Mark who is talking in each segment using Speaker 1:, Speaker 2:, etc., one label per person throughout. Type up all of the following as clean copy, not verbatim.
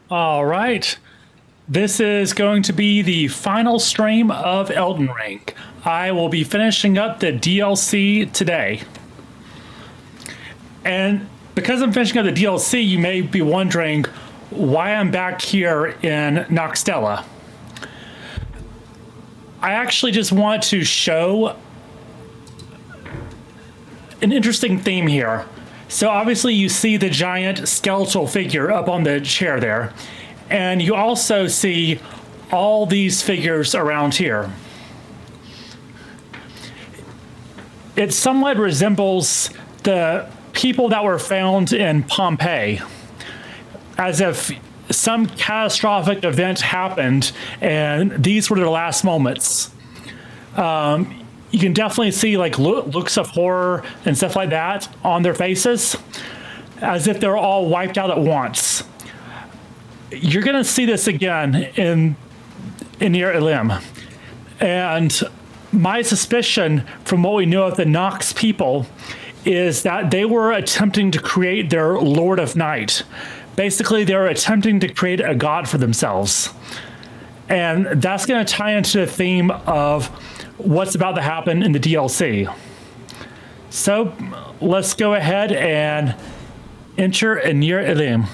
Speaker 1: All right. This is going to be the final stream of Elden Ring. I will be finishing up the DLC today. And because I'm finishing up the DLC, you may be wondering why I'm back here in Noxtella. I actually just want to show an interesting theme here. So obviously you see the giant skeletal figure up on the chair there. And you also see all these figures around here. It somewhat resembles the people that were found in Pompeii, as if some catastrophic event happened and these were their last moments. You can definitely see like looks of horror and stuff like that on their faces, as if they're all wiped out at once. You're going to see this again in Elden. And my suspicion from what we know of the Nox people is that they were attempting to create their Lord of Night. Basically, they were attempting to create a god for themselves. And that's going to tie into the theme of what's about to happen in the DLC. So let's go ahead and enter Elden.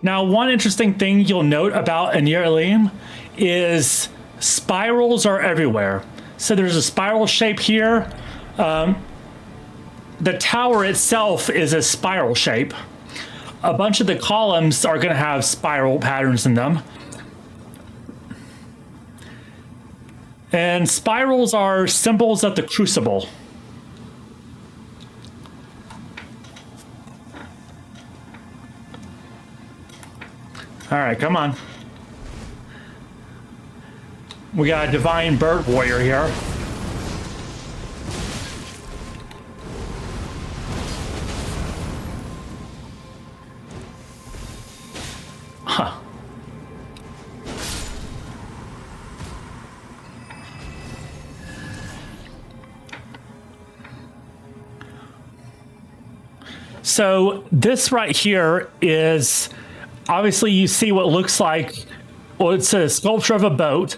Speaker 1: Now, one interesting thing you'll note about Elden is spirals are everywhere. So there's a spiral shape here. The tower itself is a spiral shape. A bunch of the columns are going to have spiral patterns in them. And spirals are symbols of the crucible. All right, come on. We got a divine bird warrior here. Huh. So this right here is obviously you see what looks like, well, it's a sculpture of a boat,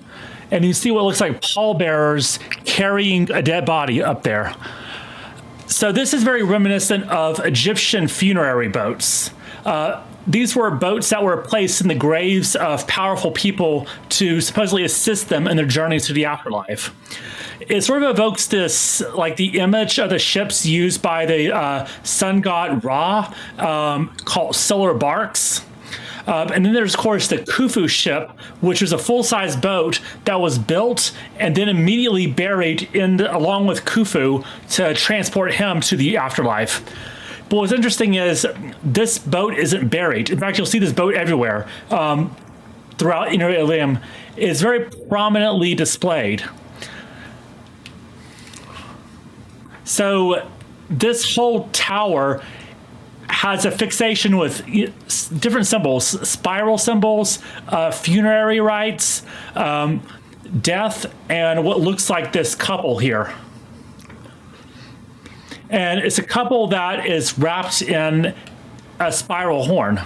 Speaker 1: and you see what looks like pallbearers carrying a dead body up there. So this is very reminiscent of Egyptian funerary boats. These were boats that were placed in the graves of powerful people to supposedly assist them in their journeys to the afterlife. It sort of evokes this, like the image of the ships used by the sun god Ra, called solar barks. And then there's, of course, the Khufu ship, which was a full-size boat that was built and then immediately buried along with Khufu to transport him to the afterlife. But what's interesting is this boat isn't buried. In fact, you'll see this boat everywhere throughout Elden. It's very prominently displayed. So this whole tower has a fixation with different symbols, spiral symbols, funerary rites, death, and what looks like this couple here. And it's a couple that is wrapped in a spiral horn.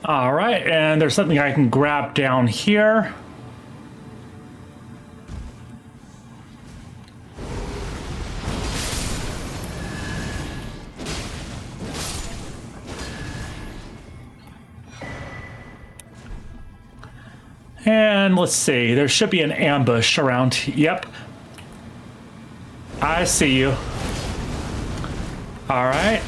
Speaker 1: All right, and there's something I can grab down here. And let's see, there should be an ambush around. Yep. I see you. All right.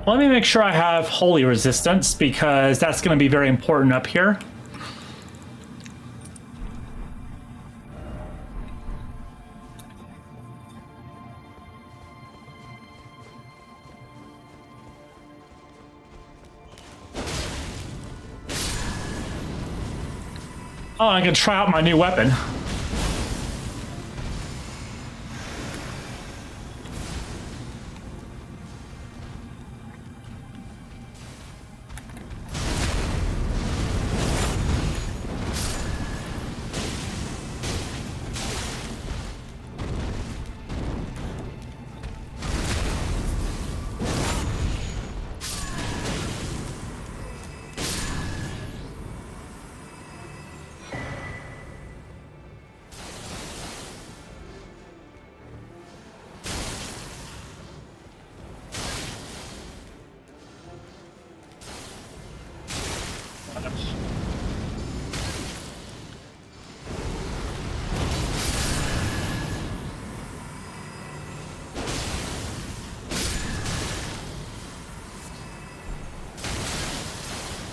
Speaker 1: Let me make sure I have holy resistance because that's going to be very important up here. Oh, I can try out my new weapon.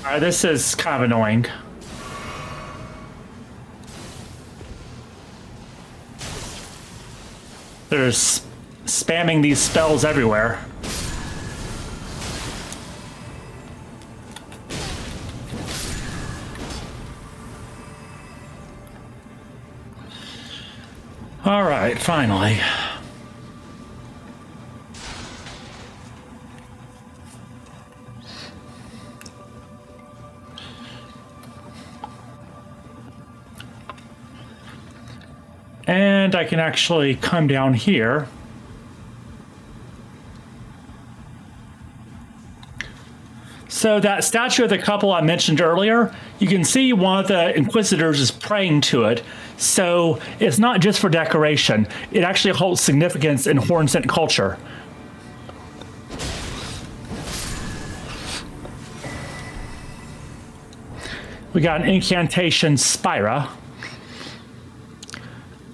Speaker 1: All right, this is kind of annoying. There's spamming these spells everywhere. All right, finally. And I can actually come down here. So that statue of the couple I mentioned earlier, you can see one of the Inquisitors is praying to it. So it's not just for decoration. It actually holds significance in Hornsent culture. We got an incantation Spira.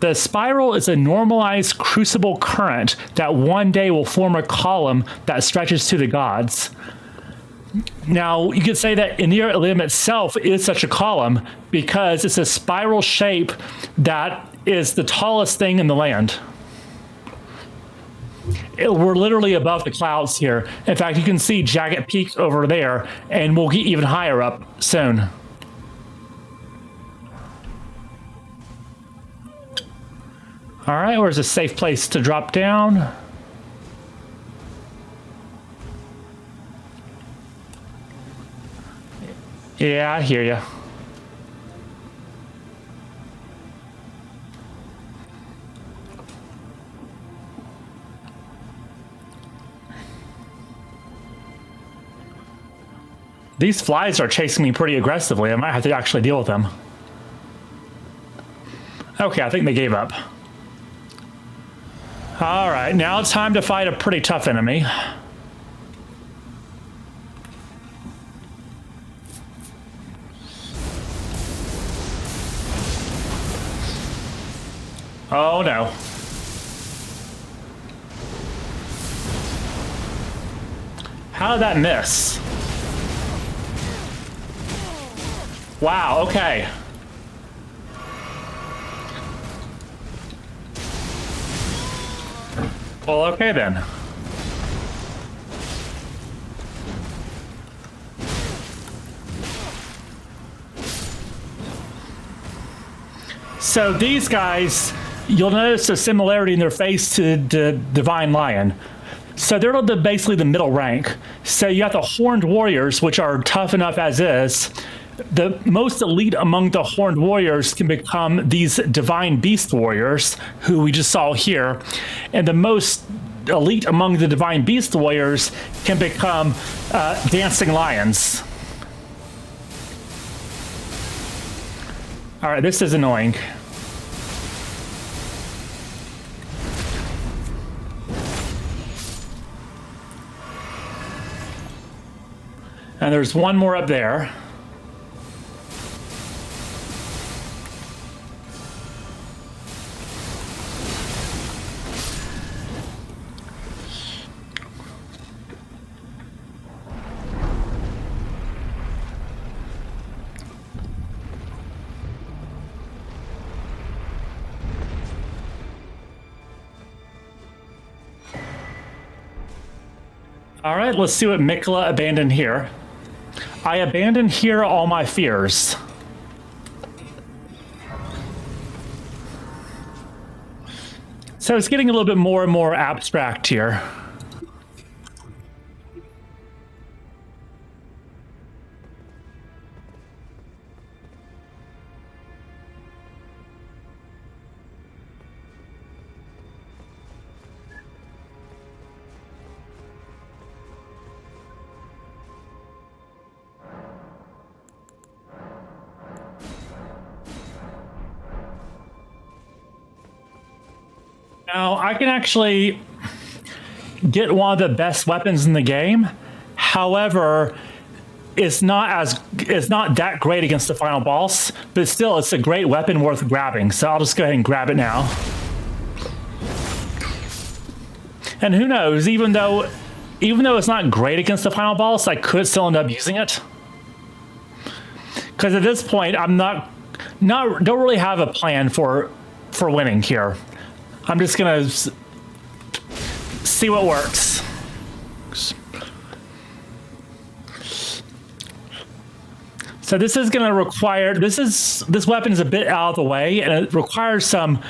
Speaker 1: The spiral is a normalized crucible current that one day will form a column that stretches to the gods. Now, you could say that Aenir Ilium itself is such a column because it's a spiral shape that is the tallest thing in the land. We're literally above the clouds here. In fact, you can see Jagged Peak over there, and we'll get even higher up soon. All right, where's a safe place to drop down? Yeah, I hear you. These flies are chasing me pretty aggressively. I might have to actually deal with them. Okay, I think they gave up. All right, now it's time to fight a pretty tough enemy. Oh no. How did that miss? Wow, okay. Well, okay then. So these guys, you'll notice a similarity in their face to the Divine Lion. So they're basically the middle rank. So you have the Horned Warriors, which are tough enough as is. The most elite among the Horned Warriors can become these Divine Beast Warriors, who we just saw here. And the most elite among the divine beast warriors can become dancing lions. All right, this is annoying. And there's one more up there. All right, let's see what Mikola abandoned here. I abandoned here all my fears. So it's getting a little bit more and more abstract here. Now, I can actually get one of the best weapons in the game. However, it's not that great against the final boss, but still, it's a great weapon worth grabbing. So I'll just go ahead and grab it now. And who knows, even though it's not great against the final boss, I could still end up using it. Because at this point, I'm don't really have a plan for winning here. I'm just gonna see what works. So this is gonna require, this weapon is a bit out of the way, and it requires some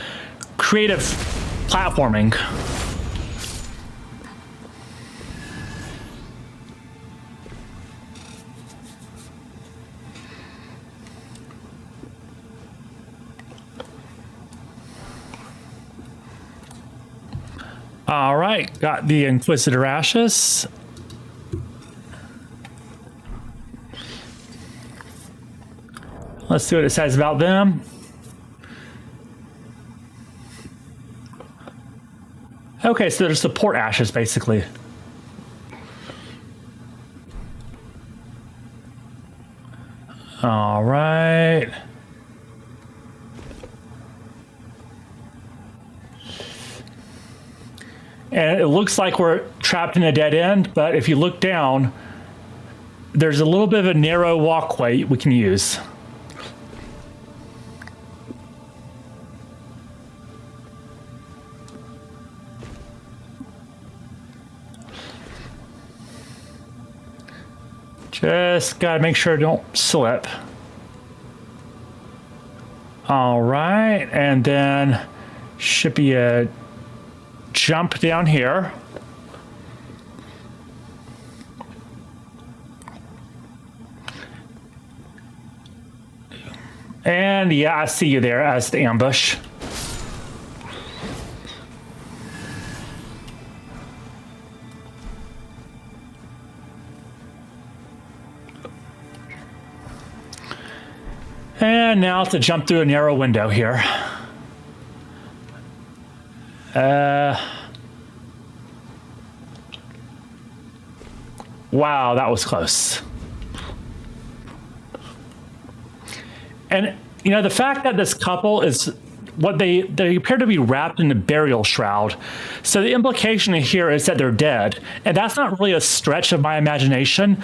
Speaker 1: creative platforming. All right, got the Inquisitor Ashes. Let's see what it says about them. Okay, so they're support ashes, basically. All right. And it looks like we're trapped in a dead end, but if you look down, there's a little bit of a narrow walkway we can use. Just gotta make sure I don't slip. All right, and then should be a jump down here. And yeah, I see you there as the ambush. And now to jump through a narrow window here. Wow, that was close. And, you know, the fact that this couple is what they appear to be wrapped in a burial shroud. So the implication here is that they're dead. And that's not really a stretch of my imagination.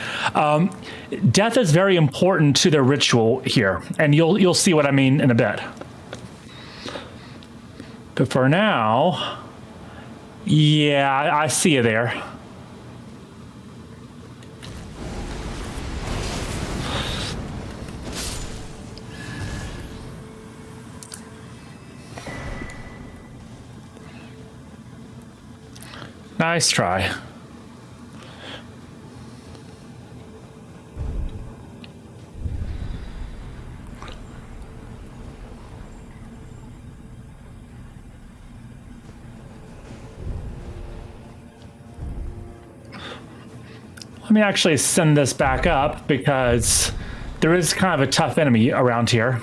Speaker 1: Death is very important to their ritual here. And you'll see what I mean in a bit. But for now, yeah, I see you there. Nice try. Let me actually send this back up because there is kind of a tough enemy around here.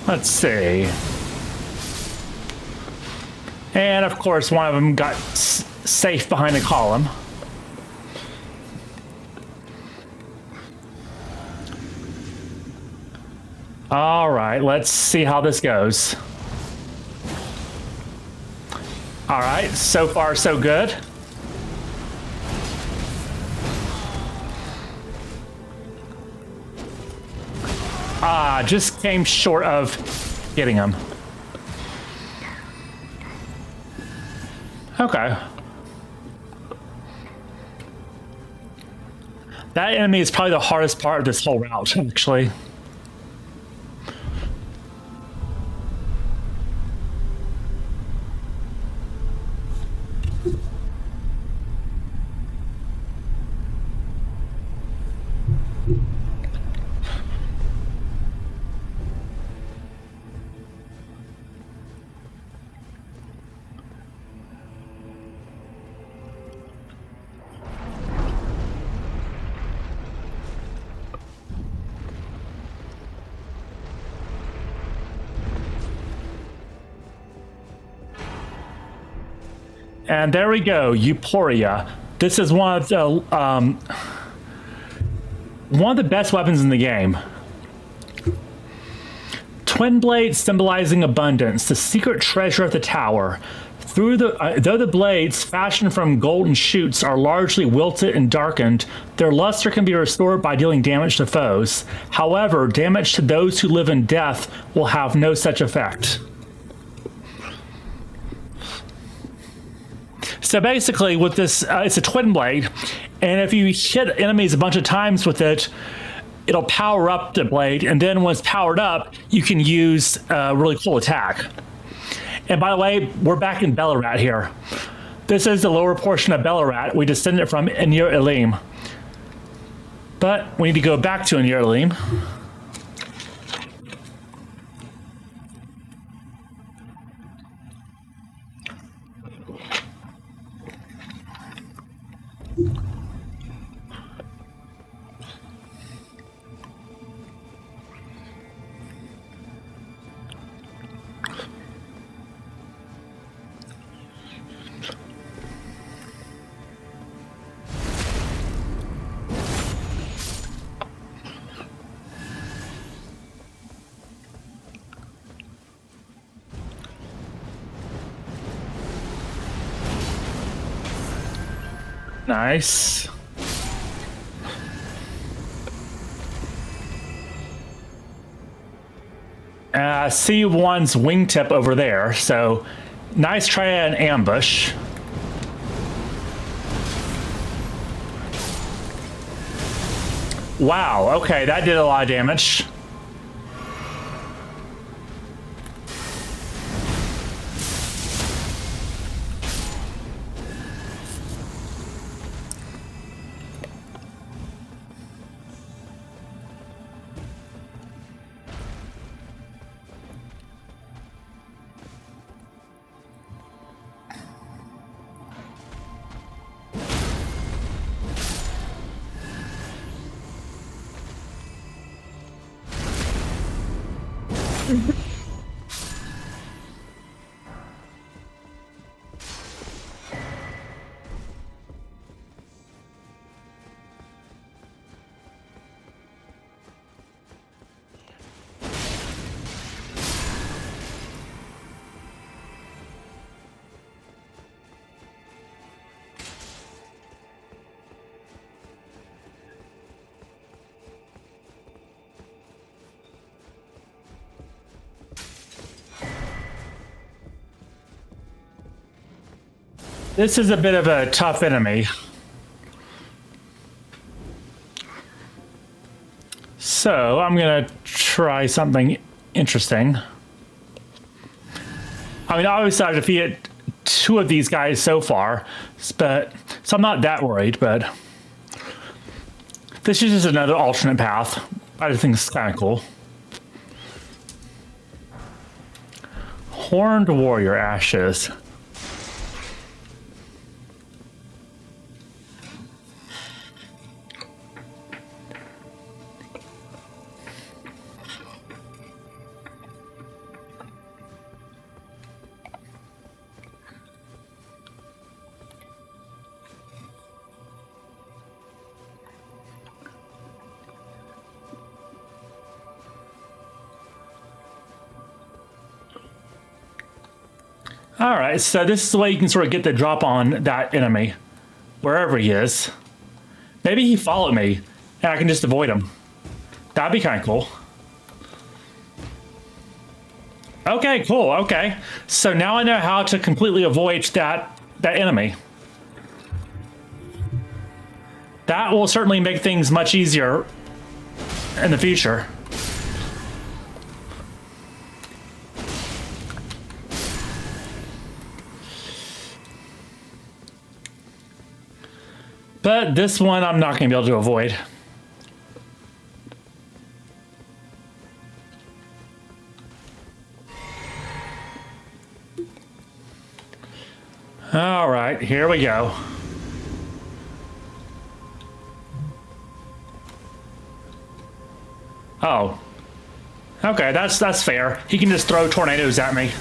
Speaker 1: Let's see. And of course, one of them got safe behind a column. All right, let's see how this goes. All right, so far so good. Just came short of getting him. Okay. That enemy is probably the hardest part of this whole route, actually. And there we go, Euphoria. This is one of the best weapons in the game. Twin blades symbolizing abundance, the secret treasure of the tower. Though the blades, fashioned from golden shoots, are largely wilted and darkened, their luster can be restored by dealing damage to foes. However, damage to those who live in death will have no such effect. So basically, with this, it's a twin blade, and if you hit enemies a bunch of times with it, it'll power up the blade, and then when it's powered up, you can use a really cool attack. And by the way, we're back in Bellarat here. This is the lower portion of Bellarat. We descended from Enir Elim. But we need to go back to Enir Elim. Nice. See one's wingtip over there, so nice try at an ambush. Wow, okay, that did a lot of damage. This is a bit of a tough enemy. So I'm gonna try something interesting. I mean, obviously I've defeated 2 of these guys so far, but so I'm not that worried, but this is just another alternate path. I just think it's kind of cool. Horned Warrior Ashes. All right, so this is the way you can sort of get the drop on that enemy, wherever he is. Maybe he followed me, and I can just avoid him. That'd be kind of cool. Okay, cool. Okay, so now I know how to completely avoid that enemy. That will certainly make things much easier in the future. But this one I'm not going to be able to avoid. All right, here we go. Oh. Okay, that's fair. He can just throw tornadoes at me.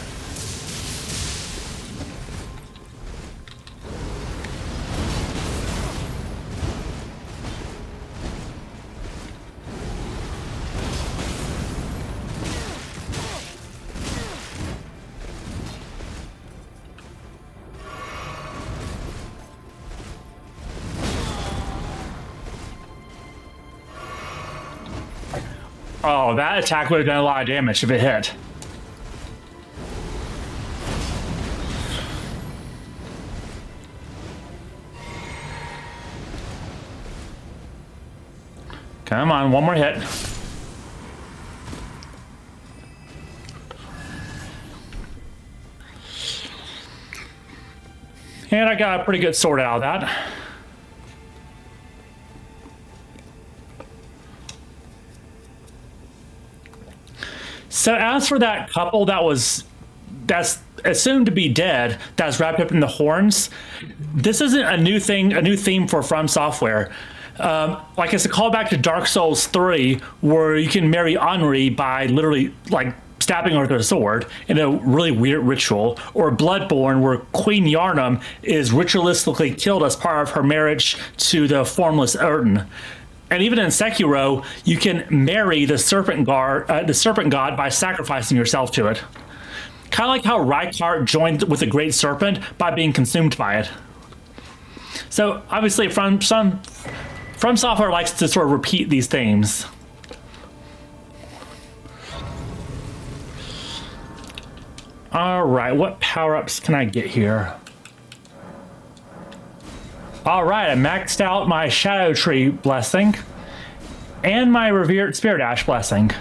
Speaker 1: Oh, that attack would have done a lot of damage if it hit. Come on, one more hit. And I got a pretty good sword out of that. So as for that couple that's assumed to be dead, that's wrapped up in the horns, this isn't a new thing, a new theme for From Software. Like it's a callback to Dark Souls 3, where you can marry Henri by literally like stabbing her with a sword in a really weird ritual, or Bloodborne, where Queen Yarnum is ritualistically killed as part of her marriage to the formless Erden. And even in Sekiro, you can marry the serpent god by sacrificing yourself to it. Kind of like how Rykart joined with the Great Serpent by being consumed by it. So obviously, From Software likes to sort of repeat these themes. All right, what power-ups can I get here? All right, I maxed out my Shadow Tree blessing and my Revered Spirit Ash blessing.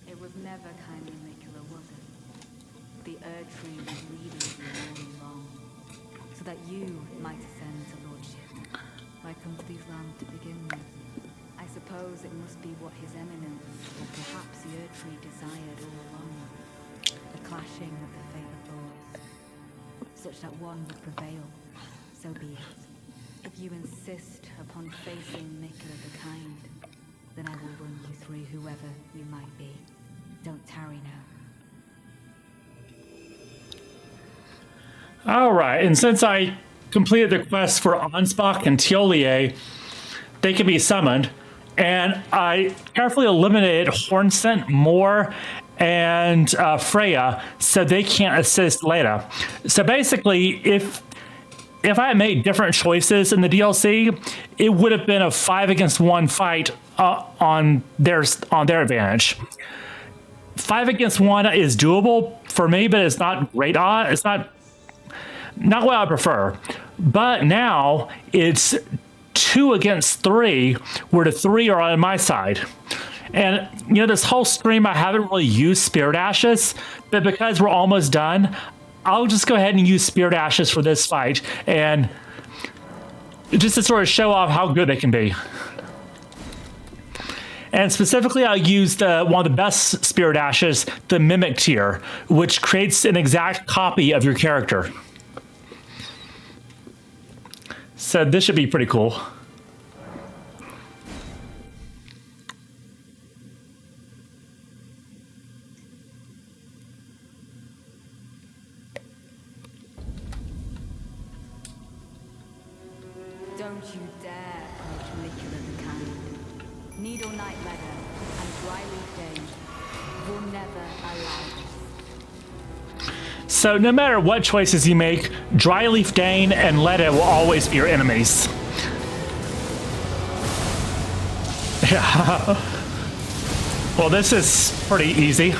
Speaker 2: It was never kindly Nicola, was it? The Erd Tree was leading you all along, so that you might ascend to lordship, might come to these lands to begin with. I suppose it must be what His Eminence, or perhaps the Erd Tree, desired all along. The clashing of the fated lords, such that one would prevail. So be it. If you insist upon facing Nicola the Kind, then I will run you through whoever you might be. Don't tarry now.
Speaker 1: All right, and since I completed the quest for Ansbach and Tiolier, they can be summoned. And I carefully eliminated Hornsent, Moore, and Freya, so they can't assist later. So basically, if I had made different choices in the DLC, it would have been a 5-against-1 fight on their advantage. 5 against 1 is doable for me, but it's not great. It's not what I prefer. But now it's 2 against 3, where the 3 are on my side. And, you know, this whole stream, I haven't really used Spirit Ashes, but because we're almost done, I'll just go ahead and use Spirit Ashes for this fight, and just to sort of show off how good they can be. And specifically, I'll use one of the best Spirit Ashes, the Mimic tier, which creates an exact copy of your character. So this should be pretty cool.
Speaker 2: Don't you dare approach Malicula the Kind. Needle Knight Leather and Dryleaf Dane will never allow this.
Speaker 1: So no matter what choices you make, Dryleaf Dane and Letta will always be your enemies. Yeah. Well, this is pretty easy.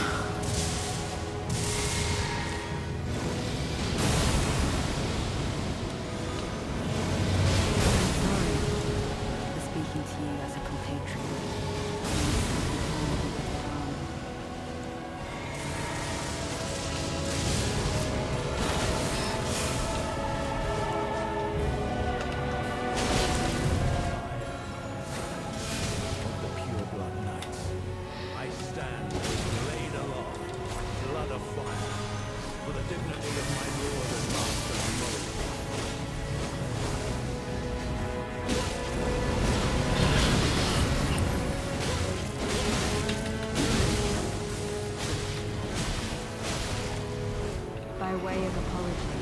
Speaker 2: By way of apology,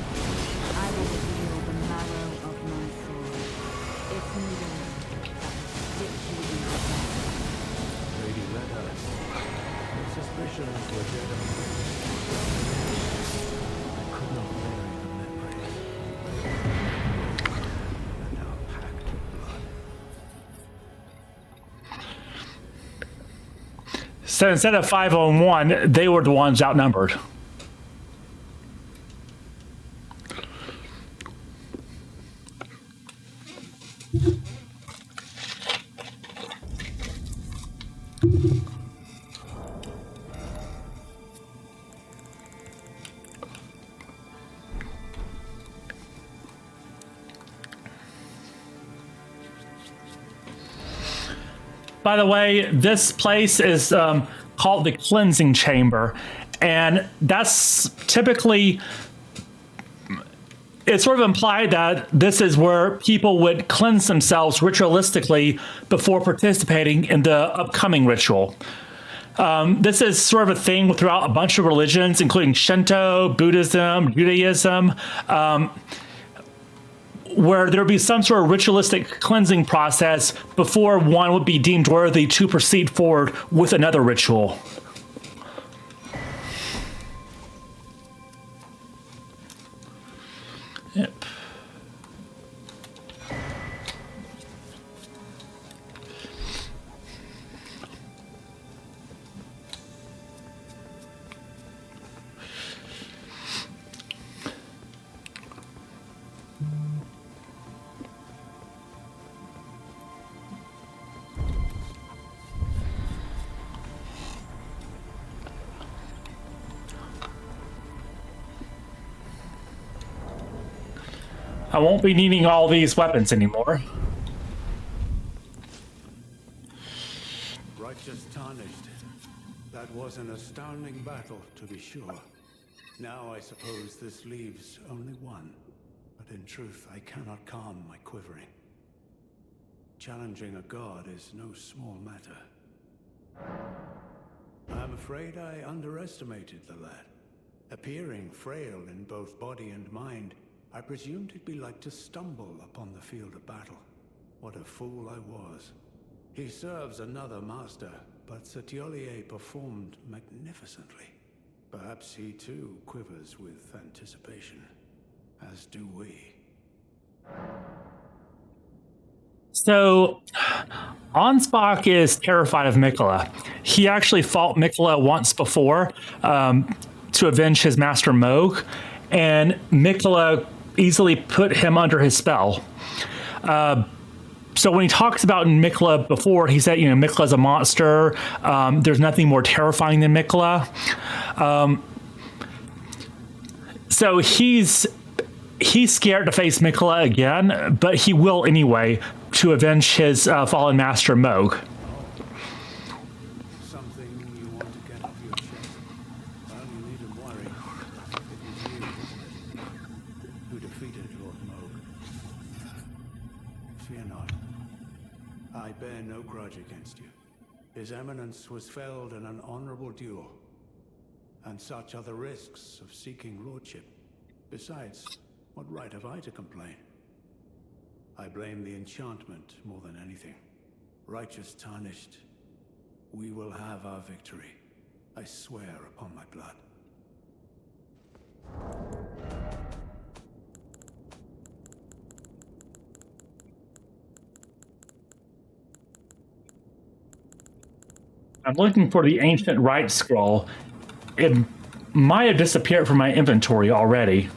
Speaker 2: I will reveal the marrow of my sword. Its needle that will stick you in the back.
Speaker 3: Lady Letta, your suspicions were dead on. I could not bury the memories and our pact of blood.
Speaker 1: So instead of 5-on-1, they were the ones outnumbered. By the way, this place is called the Cleansing Chamber, and that's typically, it's sort of implied that this is where people would cleanse themselves ritualistically before participating in the upcoming ritual. This is sort of a thing throughout a bunch of religions, including Shinto, Buddhism, Judaism, where there would be some sort of ritualistic cleansing process before one would be deemed worthy to proceed forward with another ritual. Yep. I won't be needing all these weapons anymore.
Speaker 3: Righteous tarnished. That was an astounding battle, to be sure. Now I suppose this leaves only one. But in truth, I cannot calm my quivering. Challenging a god is no small matter. I'm afraid I underestimated the lad. Appearing frail in both body and mind, I presumed it'd be like to stumble upon the field of battle. What a fool I was. He serves another master, but Setiolier performed magnificently. Perhaps he too quivers with anticipation, as do we.
Speaker 1: So, Ansbach is terrified of Mikola. He actually fought Mikola once before to avenge his master Moog, and Mikola easily put him under his spell. So when he talks about Mikola before, he said, Mikola's a monster. There's nothing more terrifying than Mikola. So he's scared to face Mikola again, but he will anyway to avenge his fallen master Moog.
Speaker 3: Something you want to get off your chest? Well, you needn't worry. It was you, wasn't it? Who defeated Lord Moog. Fear not. I bear no grudge against you. His Eminence was felled in an honorable duel. And such are the risks of seeking lordship. Besides, what right have I to complain? I blame the enchantment more than anything. Righteous tarnished, we will have our victory. I swear upon my blood.
Speaker 1: I'm looking for the ancient rite scroll. It might have disappeared from my inventory already.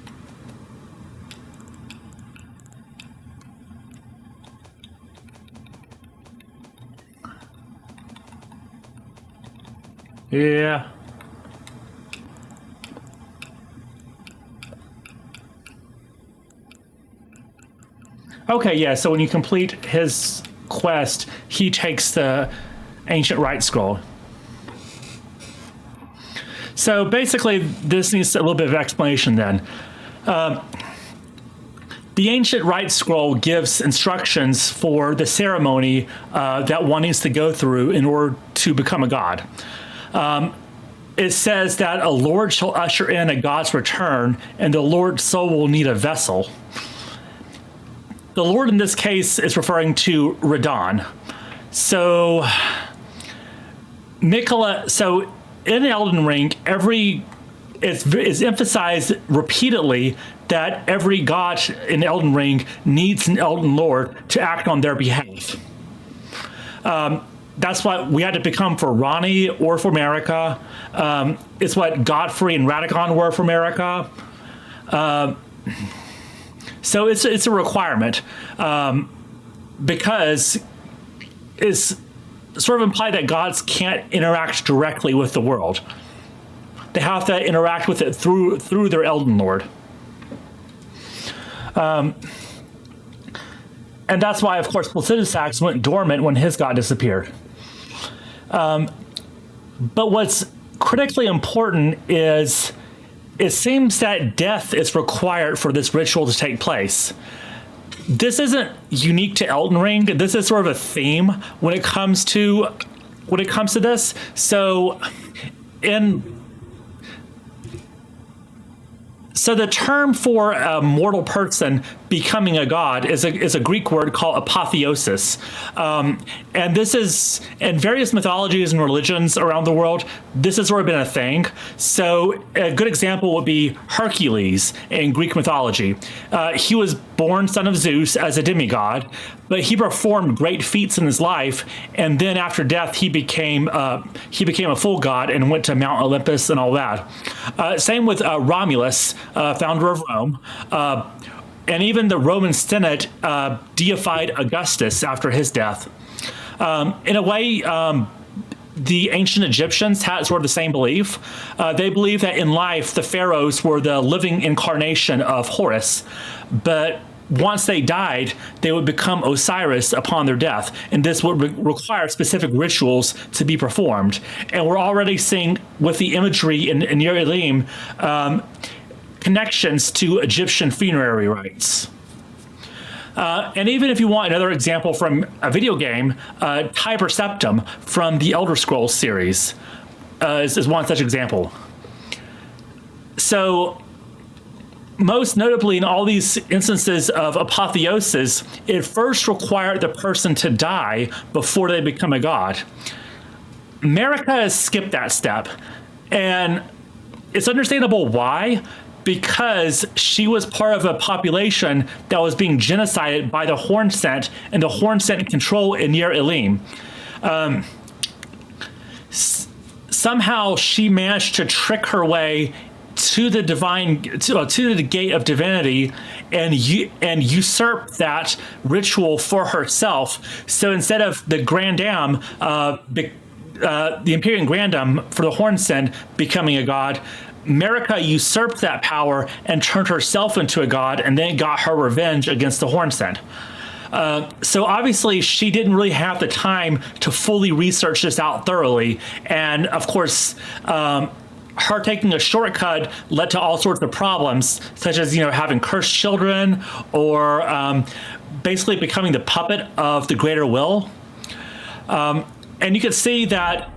Speaker 1: Yeah. Okay, yeah, so when you complete his quest, he takes the ancient rite scroll. So basically, this needs a little bit of explanation then. The ancient rite scroll gives instructions for the ceremony that one needs to go through in order to become a god. It says that a lord shall usher in a god's return, and the lord's soul will need a vessel. The lord in this case is referring to Radon. So, so in Elden Ring, it's emphasized repeatedly that every god in Elden Ring needs an Elden Lord to act on their behalf. That's what we had to become for Ronnie or for Marika. It's what Godfrey and Radicon were for Marika. So it's a requirement because it's sort of implied that gods can't interact directly with the world. They have to interact with it through their Elden Lord. And that's why, of course, Placidusax went dormant when his god disappeared. But what's critically important is it seems that death is required for this ritual to take place. This isn't unique to Elden Ring. This is sort of a theme when it comes to this. So the term for a mortal person becoming a god is a Greek word called apotheosis. And this is, in various mythologies and religions around the world, this has sort of been a thing. So a good example would be Hercules in Greek mythology. He was born son of Zeus as a demigod, but he performed great feats in his life, and then after death he became a full god and went to Mount Olympus and all that. Same with Romulus, founder of Rome. And even the Roman Senate deified Augustus after his death. In a way, the ancient Egyptians had sort of the same belief. They believed that in life, the pharaohs were the living incarnation of Horus, but once they died, they would become Osiris upon their death, and this would require specific rituals to be performed. And we're already seeing, with the imagery in Yer Elim, connections to Egyptian funerary rites. And even if you want another example from a video game, Tiber Septim from the Elder Scrolls series is one such example. So, most notably in all these instances of apotheosis, it first required the person to die before they become a god. Marika has skipped that step, and it's understandable why, because she was part of a population that was being genocided by the Hornsent and the Hornsent control in Yer Elim. Somehow she managed to trick her way to the to the gate of divinity and usurp that ritual for herself. So instead of the Grand Dam, the Imperium Grandam for the Hornsent becoming a god, Marika usurped that power and turned herself into a god, and then got her revenge against the Hornsent. So obviously she didn't really have the time to fully research this out thoroughly, and of course, her taking a shortcut led to all sorts of problems, such as having cursed children, or basically becoming the puppet of the greater will. And you can see that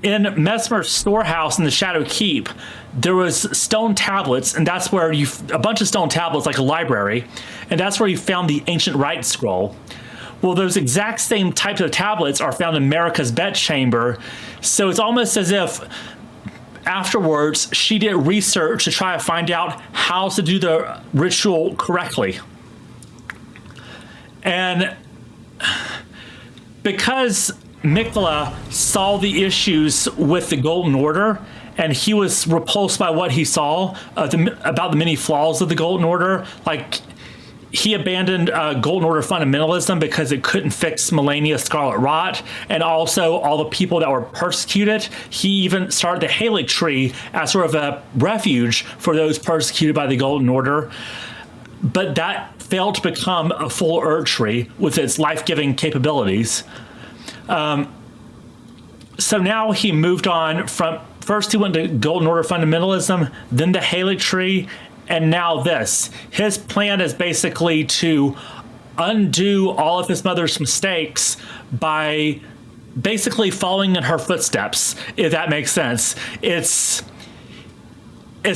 Speaker 1: in Mesmer's storehouse in the Shadow Keep, there was stone tablets, and that's where a bunch of stone tablets, like a library, and that's where you found the ancient rite scroll. Well, those exact same types of tablets are found in Marika's bedchamber, so it's almost as if afterwards she did research to try to find out how to do the ritual correctly. And because Mikla saw the issues with the Golden Order, and he was repulsed by what he saw about the many flaws of the Golden Order, like he abandoned Golden Order fundamentalism because it couldn't fix Melania's Scarlet Rot, and also all the people that were persecuted. He even started the Halic Tree as sort of a refuge for those persecuted by the Golden Order. But that failed to become a full Erd Tree with its life-giving capabilities. So now he moved on from, first he went to Golden Order fundamentalism, then the Halic Tree, and now this. His plan is basically to undo all of his mother's mistakes by basically following in her footsteps, if that makes sense. It's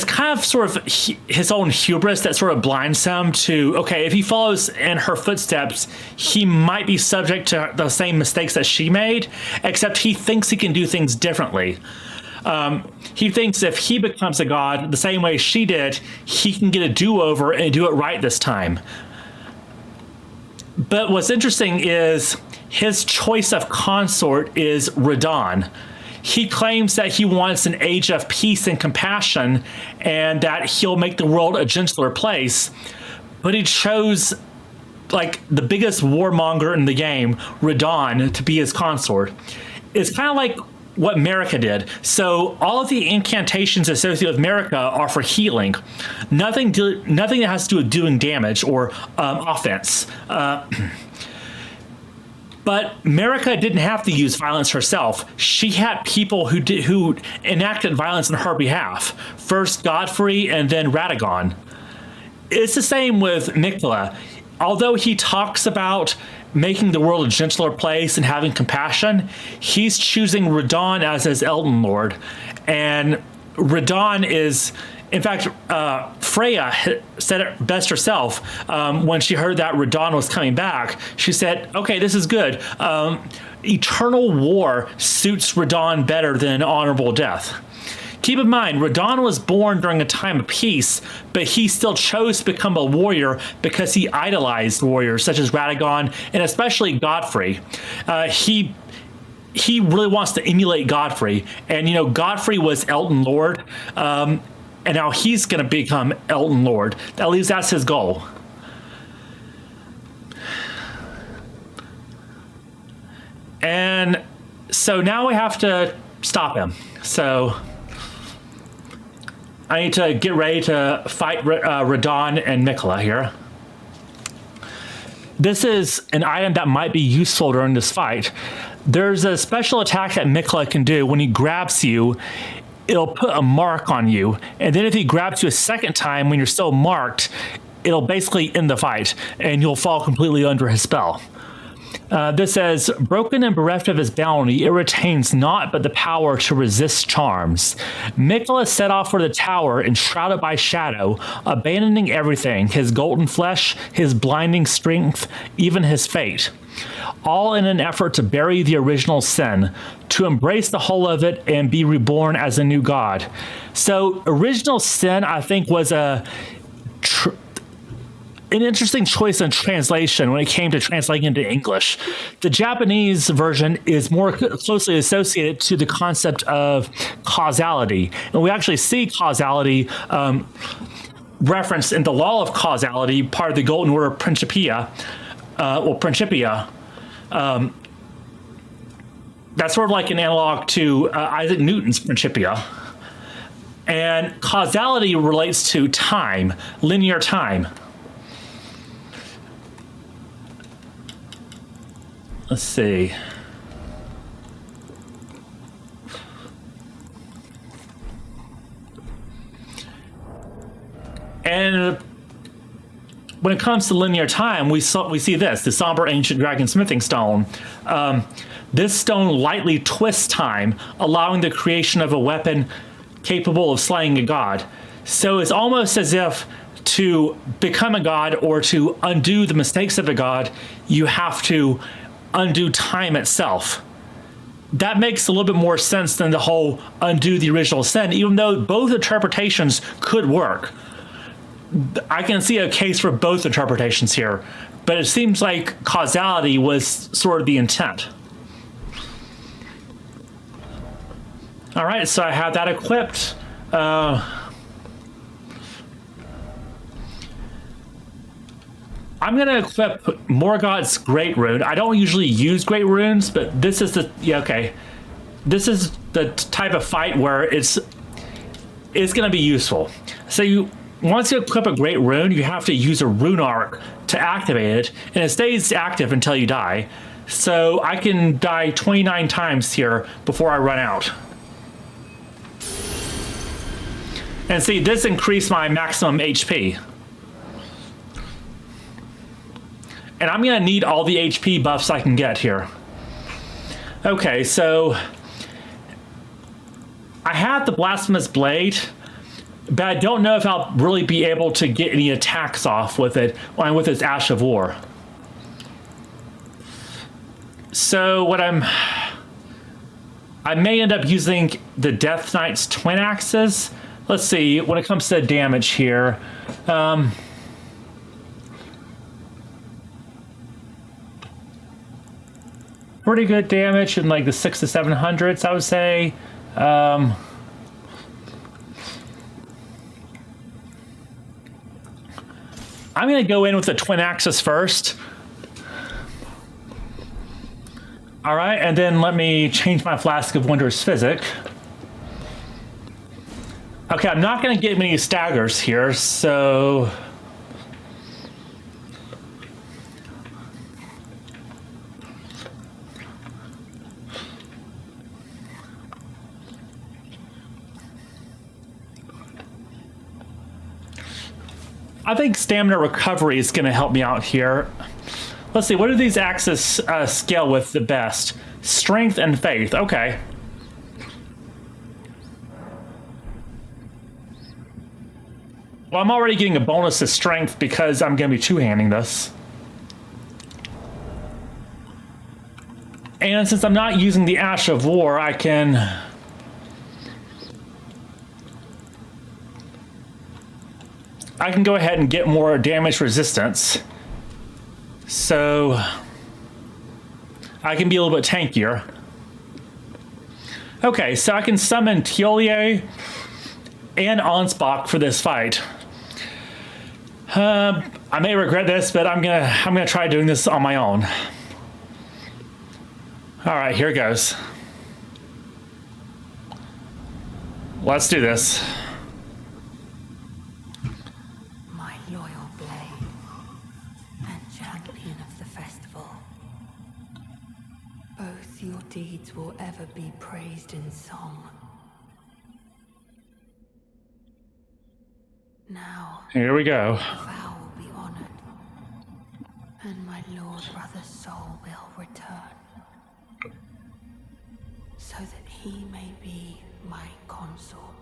Speaker 1: kind of sort of his own hubris that sort of blinds him to, okay, if he follows in her footsteps, he might be subject to the same mistakes that she made, except he thinks he can do things differently. He thinks if he becomes a god the same way she did, he can get a do-over and do it right this time. But what's interesting is his choice of consort is Radon. He claims that he wants an age of peace and compassion and that he'll make the world a gentler place. But he chose like the biggest warmonger in the game, Radon, to be his consort. It's kind of like what Marika did. So all of the incantations associated with Marika are for healing. Nothing that has to do with doing damage or offense. But Marika didn't have to use violence herself. She had people who enacted violence on her behalf. First Godfrey and then Radagon. It's the same with Mikla. Although he talks about making the world a gentler place and having compassion, he's choosing Radon as his Elden Lord. And Radon is, in fact, Freya said it best herself when she heard that Radon was coming back. She said, okay, this is good. Eternal war suits Radon better than honorable death. Keep in mind, Radon was born during a time of peace, but he still chose to become a warrior because he idolized warriors such as Radagon and especially Godfrey. He really wants to emulate Godfrey, and Godfrey was Elden Lord, and now he's going to become Elden Lord. At least that's his goal. And so now we have to stop him. So I need to get ready to fight Radon and Mikla here. This is an item that might be useful during this fight. There's a special attack that Mikla can do. When he grabs you, it'll put a mark on you. And then if he grabs you a second time when you're still marked, it'll basically end the fight, and you'll fall completely under his spell. This says, broken and bereft of his bounty, it retains naught but the power to resist charms. Mikla set off for the tower, enshrouded by shadow, abandoning everything, his golden flesh, his blinding strength, even his fate. All in an effort to bury the original sin, to embrace the whole of it and be reborn as a new god. So, original sin, I think, was an interesting choice in translation when it came to translating into English. The Japanese version is more closely associated to the concept of causality. And we actually see causality referenced in the law of causality, part of the Golden Order Principia. Principia. That's sort of like an analog to Isaac Newton's Principia. And causality relates to time, linear time. Let's see. And when it comes to linear time, we see this, the somber ancient dragon smithing stone. This stone lightly twists time, allowing the creation of a weapon capable of slaying a god. So it's almost as if to become a god or to undo the mistakes of a god, you have to undo time itself. That makes a little bit more sense than the whole undo the original sin, even though both interpretations could work. I can see a case for both interpretations here, but it seems like causality was sort of the intent. All right, so I have that equipped. I'm going to equip Morgoth's Great Rune. I don't usually use Great Runes, but this is the... Yeah, okay. This is the type of fight where it's going to be useful. So once you equip a Great Rune, you have to use a Rune Arc to activate it, and it stays active until you die. So I can die 29 times here before I run out. And see, this increased my maximum HP. And I'm going to need all the HP buffs I can get here. Okay, so I have the Blasphemous Blade, but I don't know if I'll really be able to get any attacks off with it, with its Ash of War. So what I may end up using the Death Knight's Twin Axes. Let's see, when it comes to damage here. Pretty good damage in like the 600s to 700s, I would say. I'm going to go in with the Twin Axis first. All right, and then let me change my Flask of Wondrous Physic. Okay, I'm not going to get many staggers here, so... I think stamina recovery is going to help me out here. Let's see, what do these axes scale with the best? Strength and faith, okay. Well, I'm already getting a bonus to strength because I'm going to be two-handing this. And since I'm not using the Ash of War, I can... go ahead and get more damage resistance. So I can be a little bit tankier. Okay, so I can summon Tiolier and Ansbach for this fight. I may regret this, but I'm gonna try doing this on my own. All right, here it goes. Let's do this.
Speaker 2: My loyal blade and champion of the festival. Both your deeds will ever be praised in song. Now,
Speaker 1: Here we go.
Speaker 2: the vow will be honored, and my lord brother's soul will return, so that he may be my consort.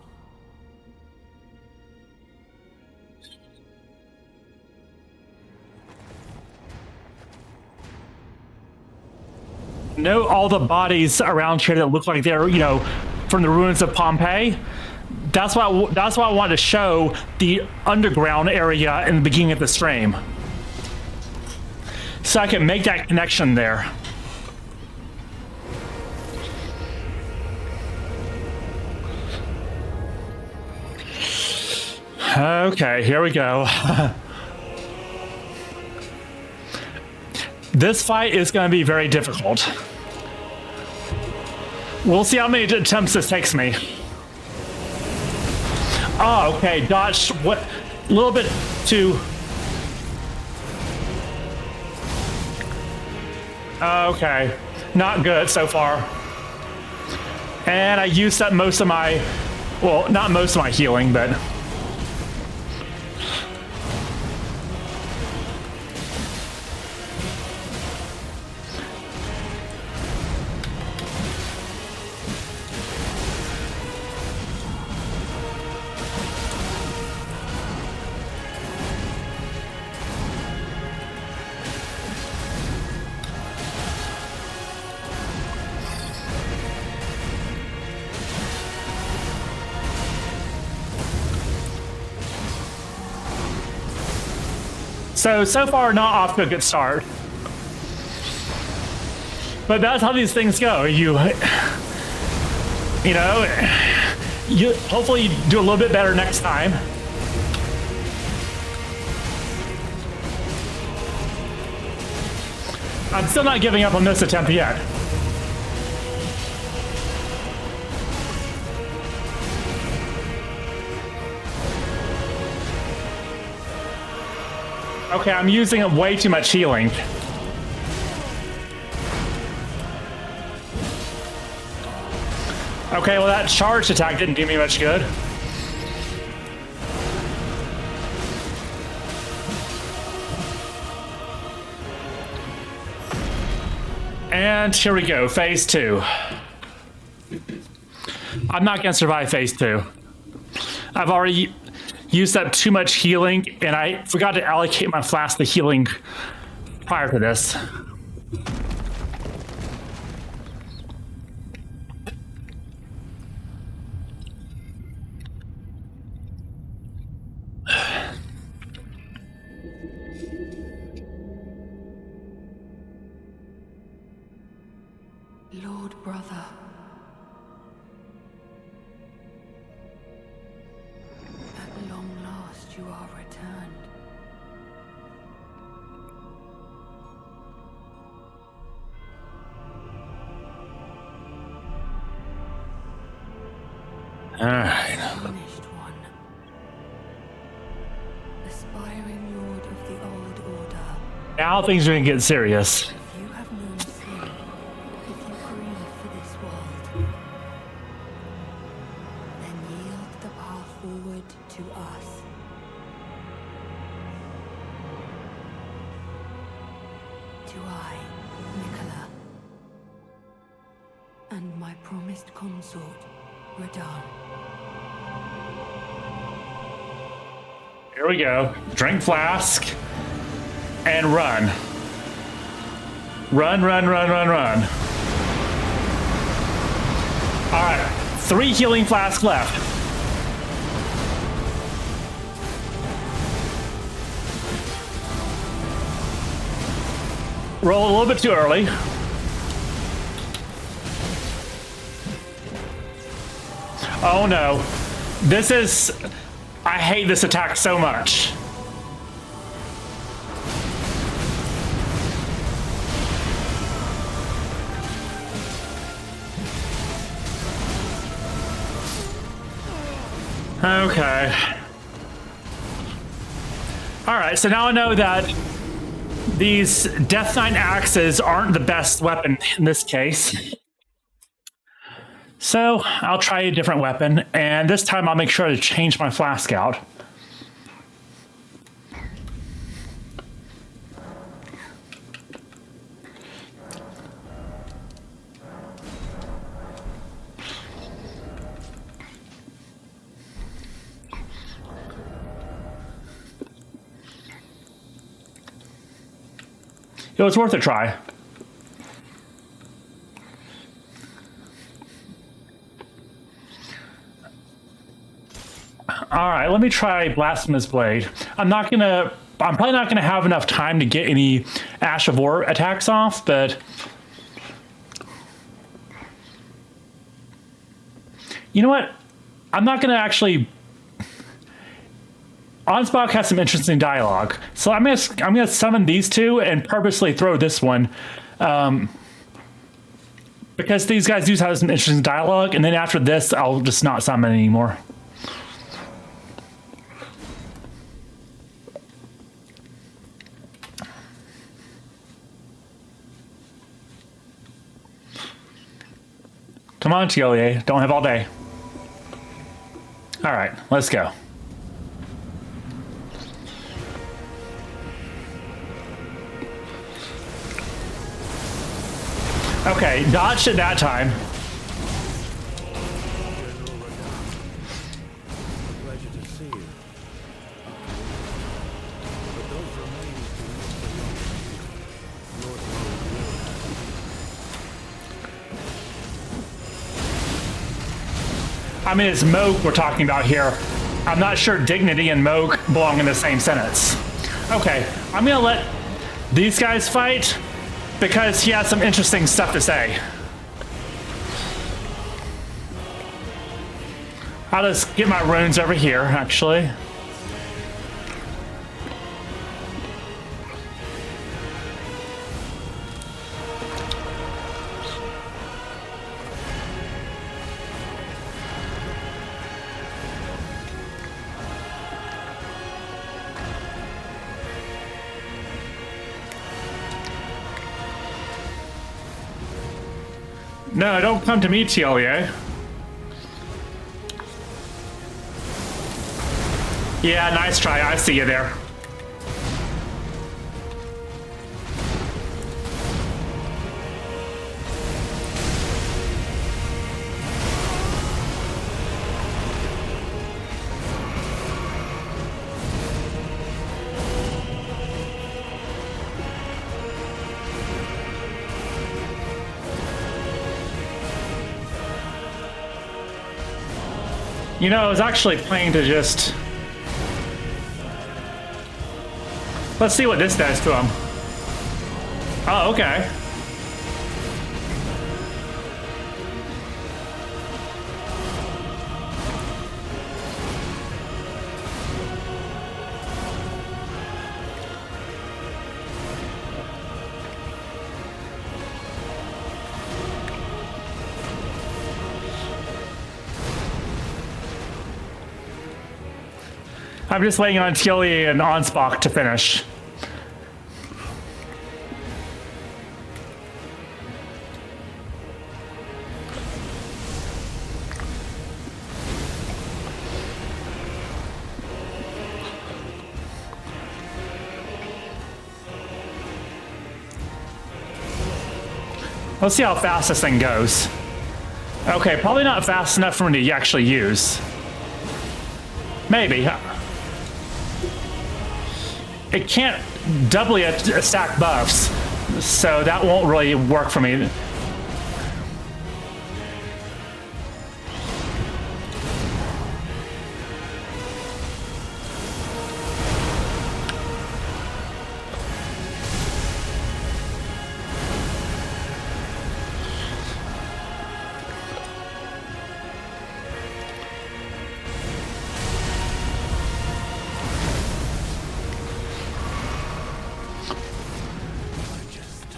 Speaker 1: Note all the bodies around here that look like they're, from the ruins of Pompeii. That's why I wanted to show the underground area in the beginning of the stream, so I can make that connection there. Okay, here we go. This fight is going to be very difficult. We'll see how many attempts this takes me. Oh, okay, dodge, what, a little bit too... Okay, not good so far. And I used up most of my, well, not most of my healing, but... So far, not off to a good start. But that's how these things go. You know, hopefully you do a little bit better next time. I'm still not giving up on this attempt yet. Okay, I'm using way too much healing. Okay, well that charged attack didn't do me much good. And here we go, phase 2. I'm not gonna survive phase 2. I've already used up too much healing, and I forgot to allocate my flask to healing prior to this.
Speaker 2: Lord brother. At long last you are returned.
Speaker 1: Alright.
Speaker 2: Finished one. Aspiring lord of the old order.
Speaker 1: Now things are gonna get serious.
Speaker 2: If you have known sin, if you grieve for this world, then yield the path forward to us. To I, Nicola, and my promised consort, Radahn.
Speaker 1: Here we go. Drink flask and run. Run, run, run, run, run. All right, 3 healing flasks left. Roll a little bit too early. Oh no. I hate this attack so much. Okay. All right, so now I know that these Death Knight axes aren't the best weapon in this case. So I'll try a different weapon, and this time I'll make sure to change my flask out. It was worth a try. All right, let me try Blasphemous Blade. I'm probably not gonna have enough time to get any Ash of War attacks off, but you know what? I'm not gonna actually. Onspock has some interesting dialogue, so I'm gonna summon these two and purposely throw this one, because these guys do have some interesting dialogue. And then after this, I'll just not summon anymore. Come on, Tiolier. Don't have all day. All right, let's go. Okay, dodged it that time.
Speaker 3: Pleasure to see you. But those remains do not belong to you. Lord
Speaker 1: I mean, it's Moog we're talking about here. I'm not sure dignity and Moog belong in the same sentence. Okay, I'm gonna let these guys fight because he has some interesting stuff to say. I'll just get my runes over here, actually. No, don't come to me, Telia. Yeah, nice try. I see you there. You know, I was actually planning to just... Let's see what this does to him. Oh, okay. I'm just waiting on Tilly and Onspach to finish. Let's see how fast this thing goes. Okay, probably not fast enough for me to actually use. Maybe. It can't doubly stack buffs, so that won't really work for me.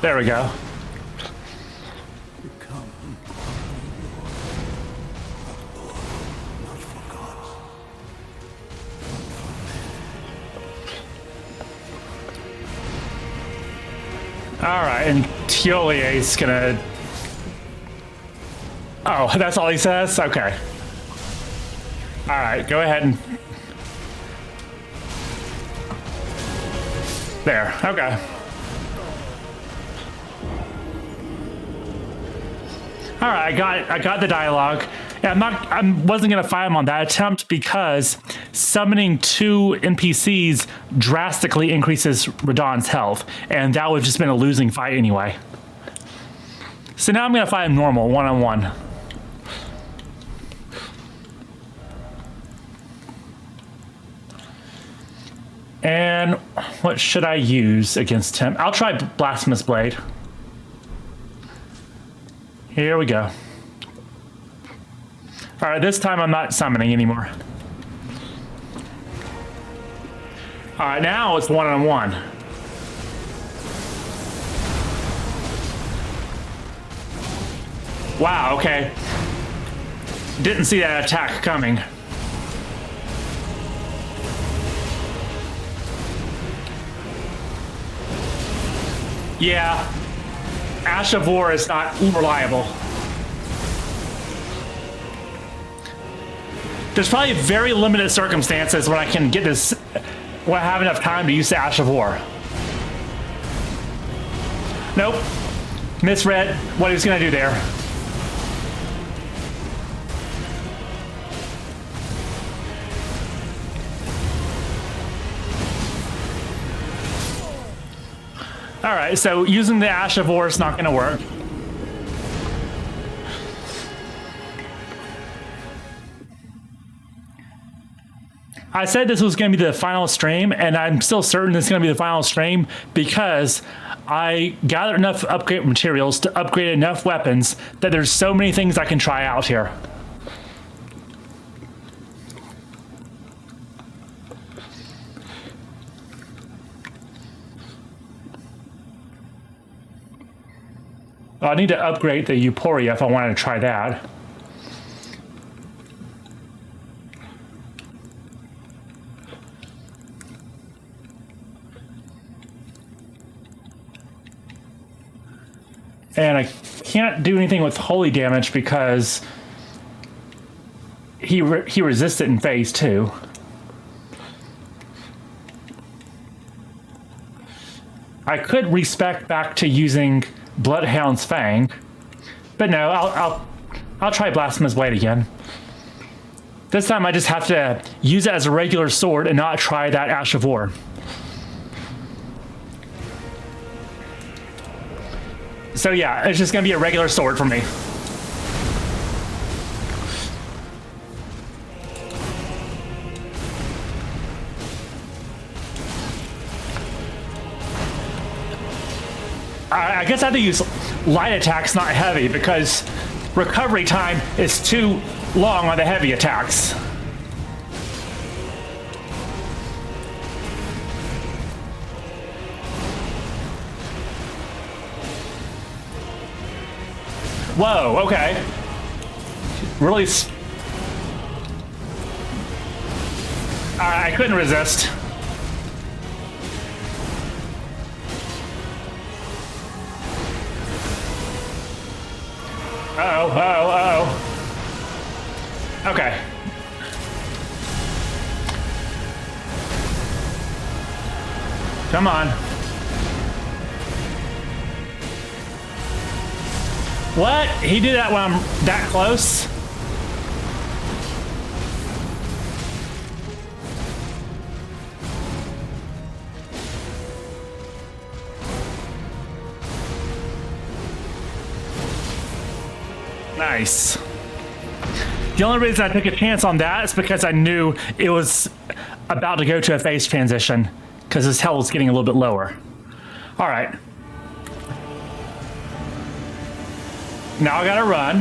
Speaker 1: There we go. All right, and Tiolier's gonna... Oh, that's all he says? Okay. All right, go ahead and... There, okay. All right, I got the dialogue. Yeah, I wasn't gonna fight him on that attempt because summoning 2 NPCs drastically increases Radahn's health, and that would have just been a losing fight anyway. So now I'm gonna fight him normal, one-on-one. And what should I use against him? I'll try Blasphemous Blade. Here we go. All right, this time I'm not summoning anymore. All right, now it's one-on-one. Wow, okay. Didn't see that attack coming. Yeah. Ash of War is not reliable. There's probably very limited circumstances when I can get this, when I have enough time to use the Ash of War. Nope. Misread what he was gonna do there. All right, so using the Ash of War is not going to work. I said this was going to be the final stream, and I'm still certain this is going to be the final stream because I gathered enough upgrade materials to upgrade enough weapons that there's so many things I can try out here. Well, I need to upgrade the Euphoria if I wanted to try that. And I can't do anything with holy damage because he resists it in phase 2. I could respec back to using Bloodhound's Fang, but no, I'll try Blasphemous Blade again. This time I just have to use it as a regular sword and not try that Ash of War. So yeah, it's just gonna be a regular sword for me. I guess I have to use light attacks, not heavy, because recovery time is too long on the heavy attacks. Whoa, okay. Really. I couldn't resist. Uh-oh, uh-oh, uh-oh. Okay. Come on. What? He did that when I'm that close? Nice. The only reason I took a chance on that is because I knew it was about to go to a phase transition, because his health was getting a little bit lower. All right. Now I gotta run.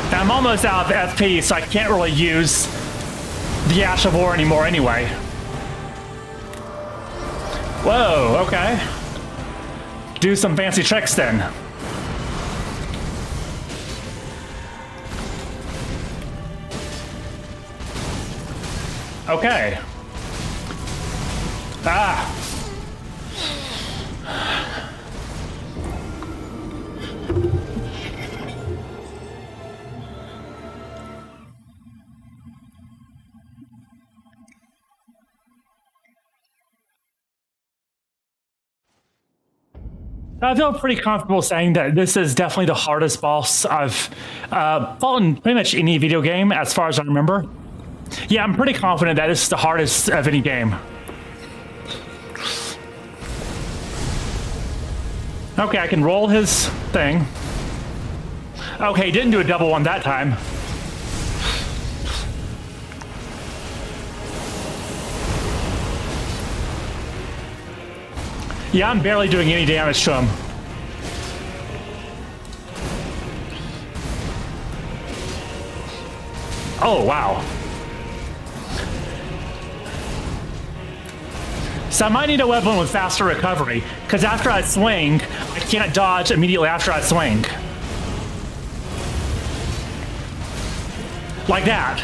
Speaker 1: And I'm almost out of FP, so I can't really use the Ash of War anymore anyway. Whoa, okay. Do some fancy tricks then. Okay. Ah. I feel pretty comfortable saying that this is definitely the hardest boss I've fought in pretty much any video game, as far as I remember. Yeah, I'm pretty confident that this is the hardest of any game. Okay, I can roll his thing. Okay, didn't do a double one that time. Yeah, I'm barely doing any damage to him. Oh, wow. So I might need a weapon with faster recovery, because after I swing, I can't dodge immediately after I swing. Like that.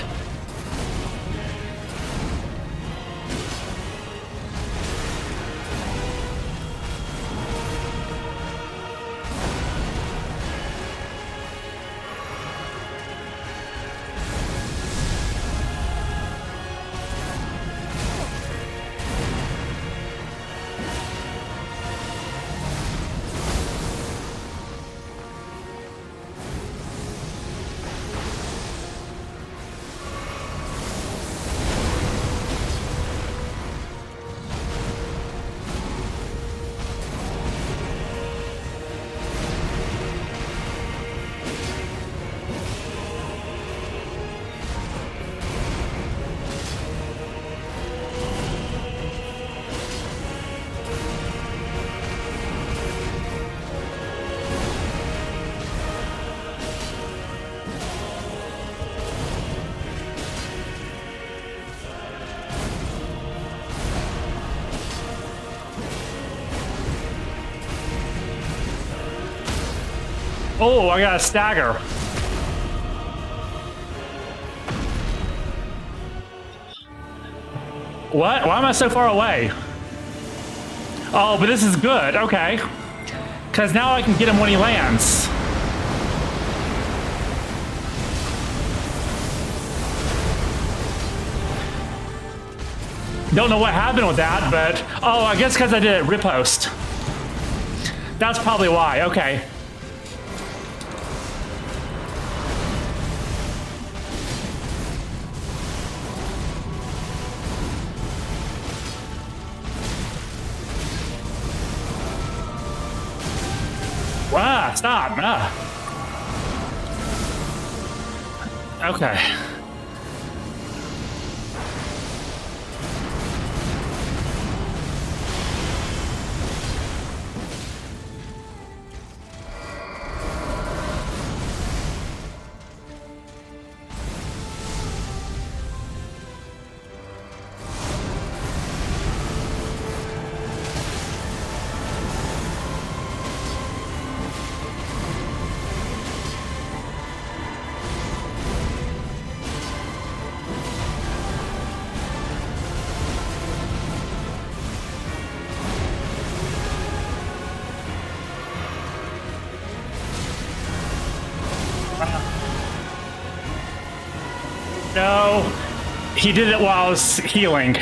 Speaker 1: Oh, I got a stagger. What? Why am I so far away? Oh, but this is good. Okay. Because now I can get him when he lands. Don't know what happened with that, but... Oh, I guess because I did it riposte. That's probably why. Okay. Ah, stop. Ah. Okay. No, he did it while I was healing.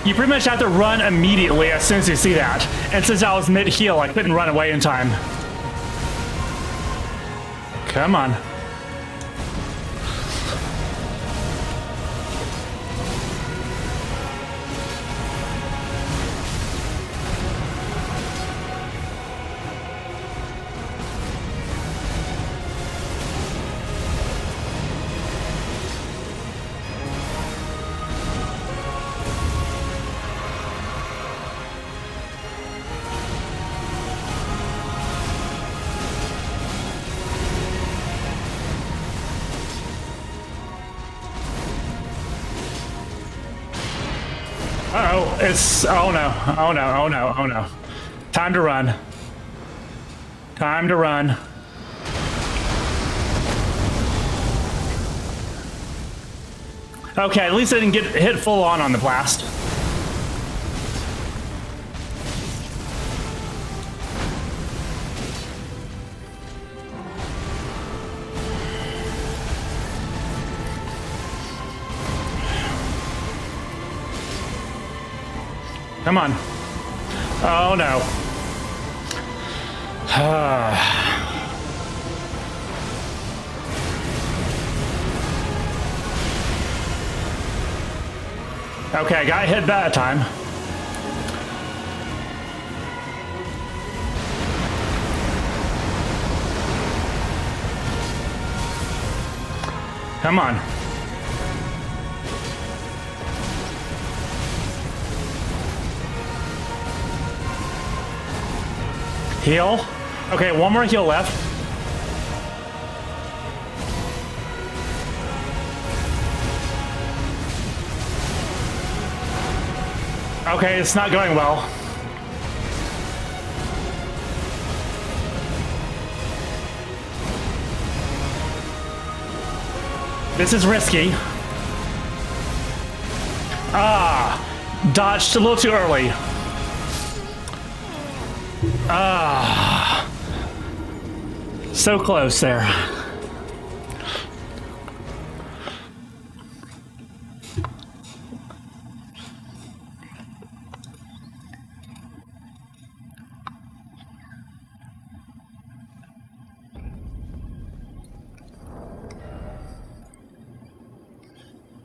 Speaker 1: You pretty much have to run immediately as soon as you see that. And since I was mid-heal, I couldn't run away in time. Come on. Uh-oh, oh no, oh no, oh no, oh no. Time to run. Time to run. Okay, at least I didn't get hit full on the blast. Come on. Oh no. Okay, got hit that time. Come on. Heal. Okay, one more heal left. Okay, it's not going well. This is risky. Ah, dodged a little too early. Ah, so close there.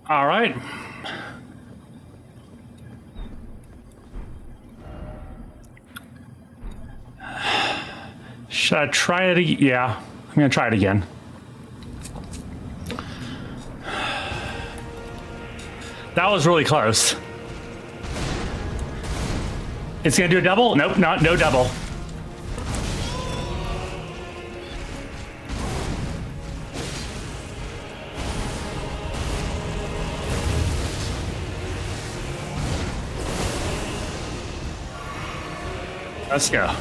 Speaker 1: All right. Should I try it again? Yeah, I'm gonna try it again. That was really close. It's gonna do a double? Nope, no double. Let's go.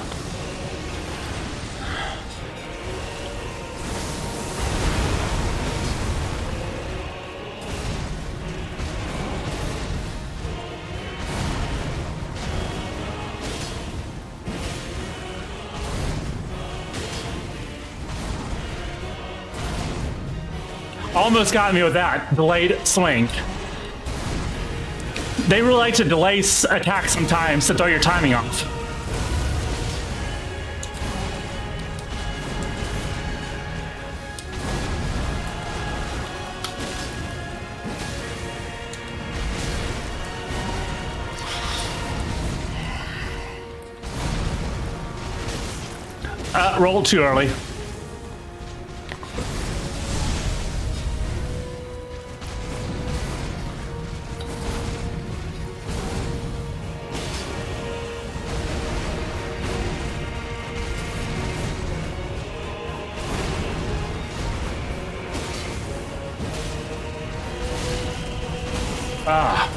Speaker 1: Almost got me with that delayed swing. They really like to delay attacks sometimes to throw your timing off. Rolled too early. Ah.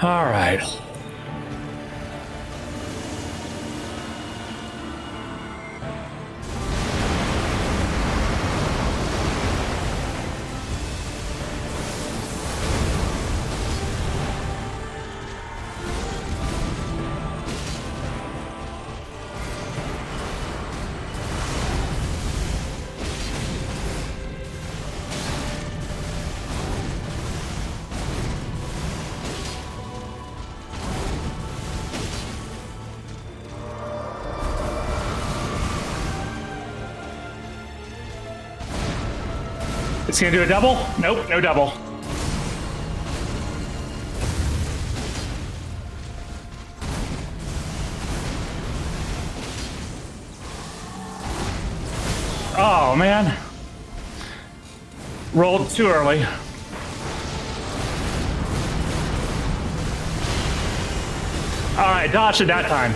Speaker 1: All right. It's gonna do a double? Nope, no double. Oh, man. Rolled too early. All right, dodged it that time.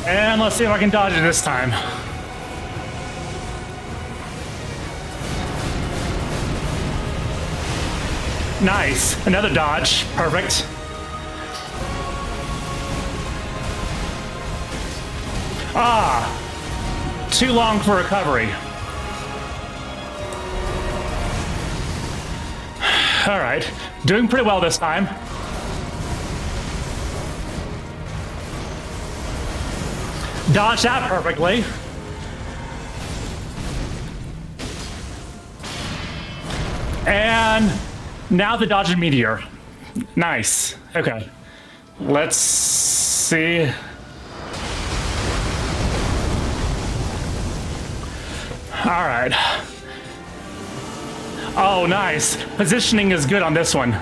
Speaker 1: And let's see if I can dodge it this time. Nice. Another dodge. Perfect. Ah. Too long for recovery. All right. Doing pretty well this time. Dodged that perfectly. And now the dodged meteor. Nice. Okay. Let's see. All right. Oh, nice. Positioning is good on this one.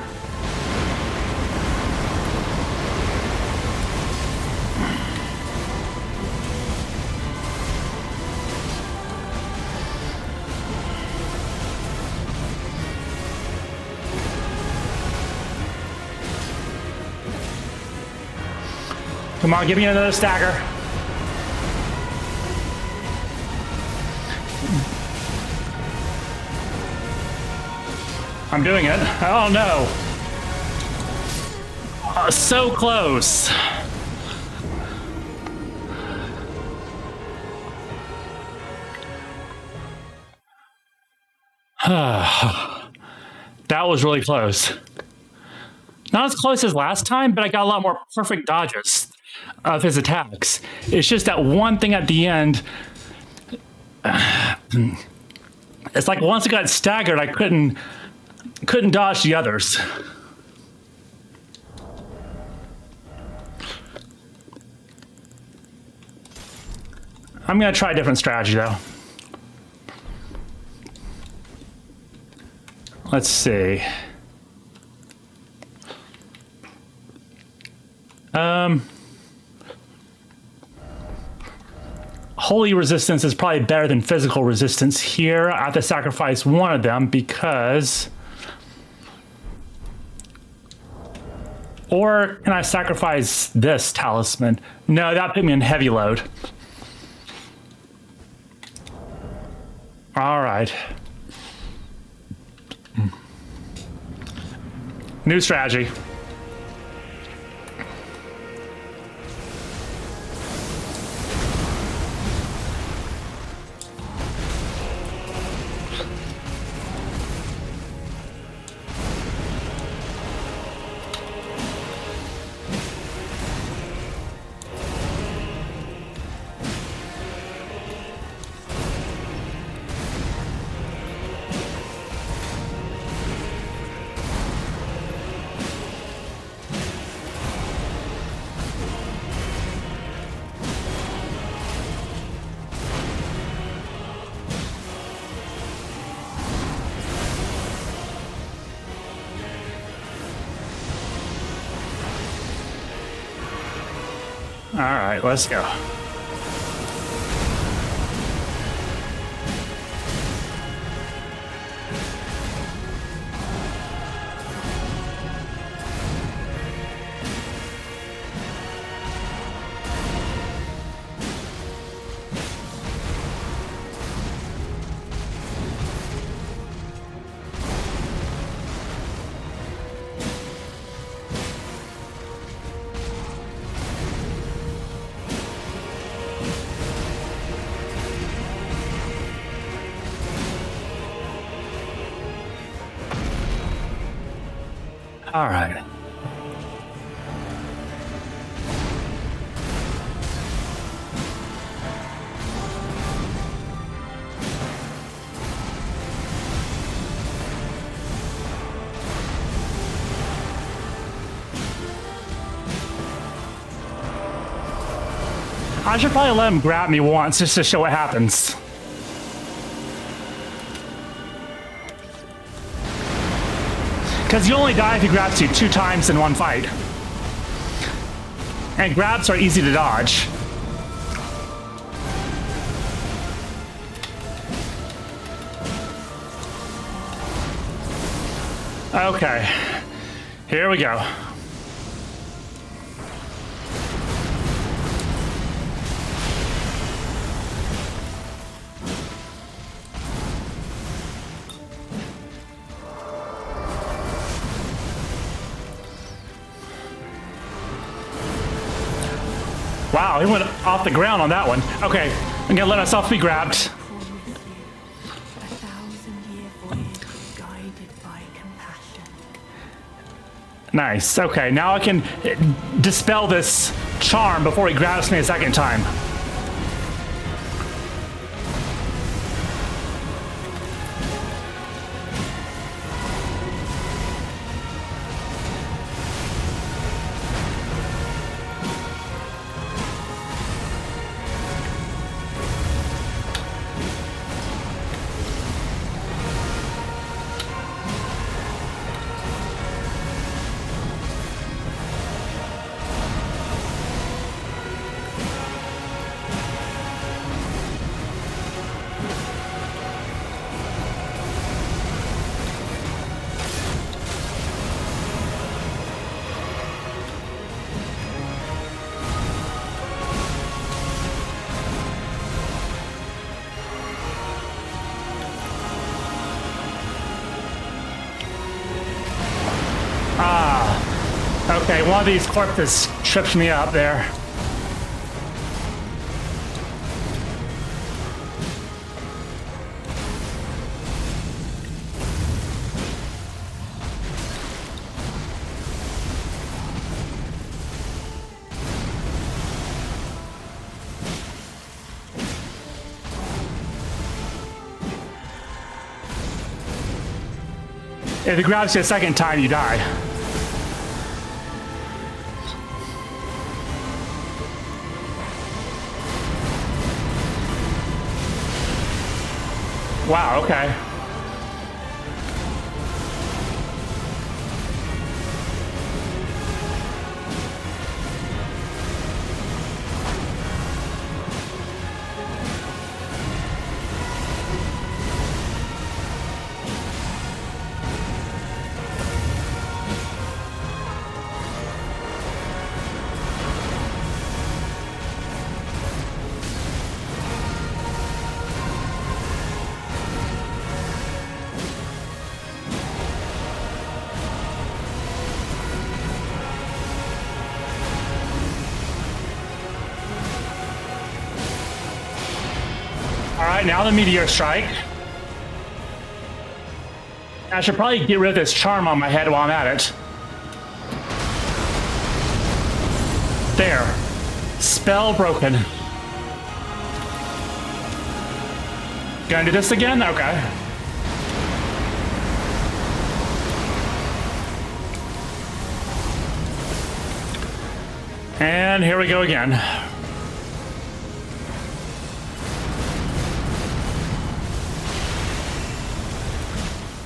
Speaker 1: Come on, give me another stagger. I'm doing it. Oh no. So close. That was really close. Not as close as last time, but I got a lot more perfect dodges of his attacks. It's just that one thing at the end. It's like once I got staggered, I couldn't dodge the others. I'm gonna try a different strategy though. Let's see. Holy resistance is probably better than physical resistance here. I have to sacrifice one of them because... Or can I sacrifice this talisman? No, that put me in heavy load. All right. New strategy. All right, let's go. All right. I should probably let him grab me once just to show what happens. Because you only die if he grabs you 2 times in one fight. And grabs are easy to dodge. Okay, here we go. Wow, he went off the ground on that one. Okay, I'm gonna let myself be grabbed.
Speaker 4: A 1,000-year voyage guided by compassion.
Speaker 1: Nice, okay, now I can dispel this charm before he grabs me a second time. Okay, one of these corpses trips me up there. If it grabs you a second time, you die. Wow, okay. All right, now the meteor strike. I should probably get rid of this charm on my head while I'm at it. There. Spell broken. Gonna do this again? Okay. And here we go again.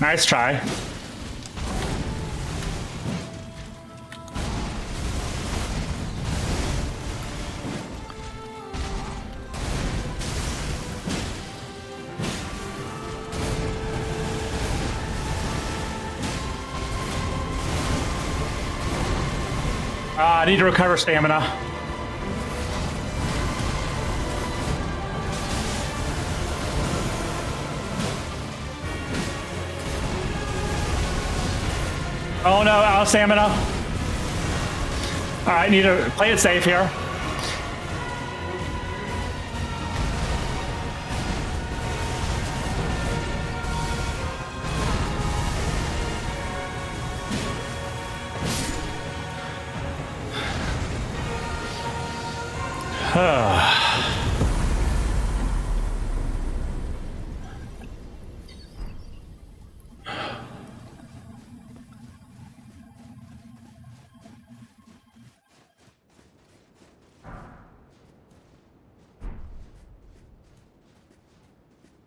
Speaker 1: Nice try. I need to recover stamina. Oh no, out of stamina. All right, need to play it safe here.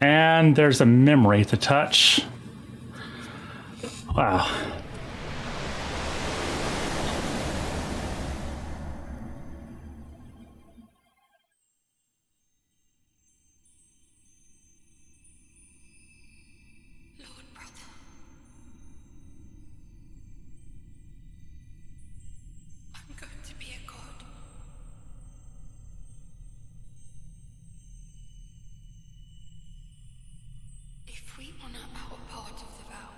Speaker 1: And there's a memory to touch. Wow.
Speaker 4: Lord, brother. I'm going to be a god. If we honor our part of the vow,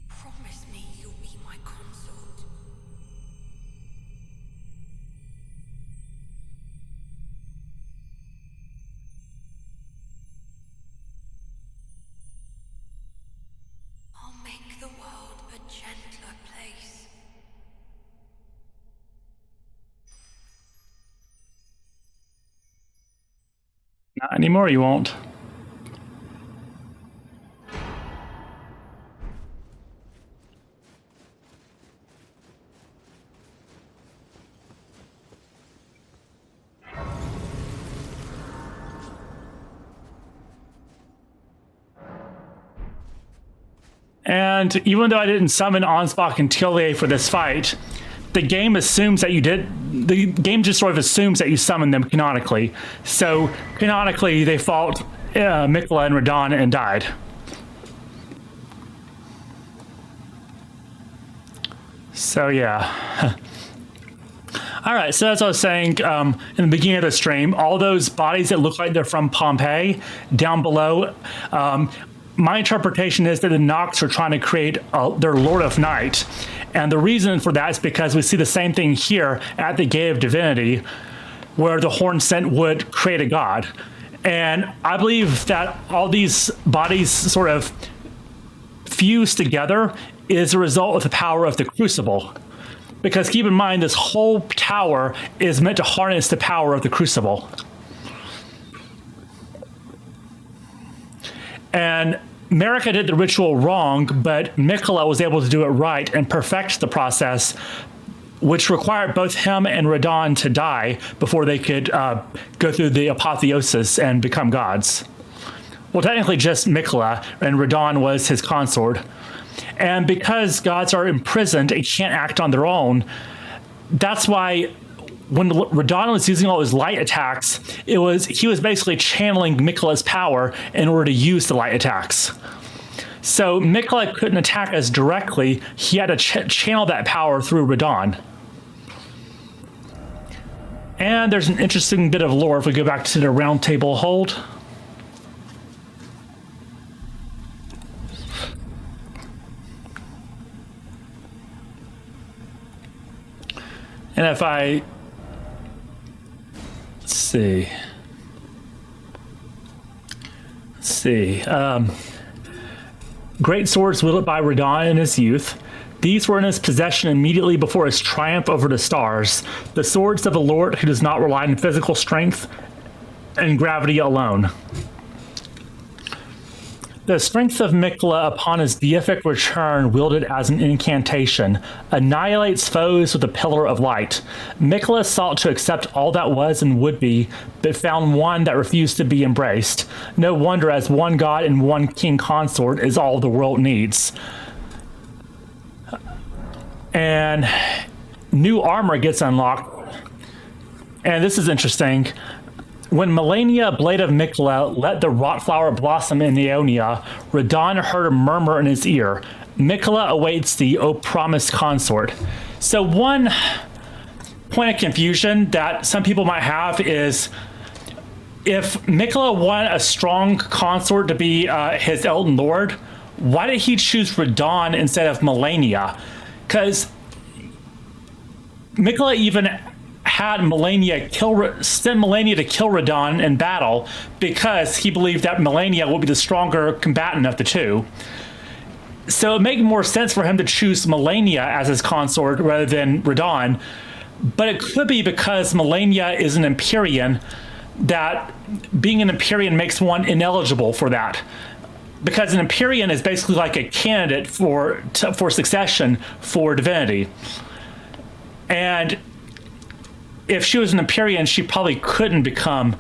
Speaker 4: promise me you'll be my consort. I'll make the world a gentler place.
Speaker 1: Not anymore, you won't. And even though I didn't summon Ansbach and Tillier for this fight, the game assumes that you did. The game just sort of assumes that you summoned them canonically. So canonically, they fought Mikla and Radahn and died. So yeah. All right, so as I was saying in the beginning of the stream, all those bodies that look like they're from Pompeii down below, my interpretation is that the Nox are trying to create their Lord of Night. And the reason for that is because we see the same thing here at the Gate of Divinity, where the Horn Scent would create a god. And I believe that all these bodies sort of fused together is a result of the power of the Crucible. Because keep in mind, this whole tower is meant to harness the power of the Crucible. And Marika did the ritual wrong, but Miquella was able to do it right and perfect the process, which required both him and Radon to die before they could go through the apotheosis and become gods. Well, technically just Miquella, and Radon was his consort. And because gods are imprisoned and can't act on their own, that's why when Radon was using all his light attacks, he was basically channeling Miquella's power in order to use the light attacks. So Miquella couldn't attack us directly. He had to channel that power through Radon. And there's an interesting bit of lore if we go back to the round table hold. And if I, let's see. Great swords wielded by Radon in his youth. These were in his possession immediately before his triumph over the stars, the swords of a lord who does not rely on physical strength and gravity alone. The strength of Miquella upon his deific return, wielded as an incantation, annihilates foes with a pillar of light. Miquella sought to accept all that was and would be, but found one that refused to be embraced. No wonder, as one god and one king consort is all the world needs. And new armor gets unlocked. And this is interesting. When Melania, blade of Miquella, let the wrought flower blossom in Neonia, Radon heard a murmur in his ear. Miquella awaits thee, O promised consort. So one point of confusion that some people might have is, if Miquella wanted a strong consort to be his Elden Lord, why did he choose Radon instead of Melania? Because Miquella even had sent Melania to kill Radon in battle because he believed that Melania would be the stronger combatant of the two. So it made more sense for him to choose Melania as his consort rather than Radon. But it could be because Melania is an Empyrean, that being an Empyrean makes one ineligible for that. Because an Empyrean is basically like a candidate for succession for divinity. And if she was an Empyrean, she probably couldn't become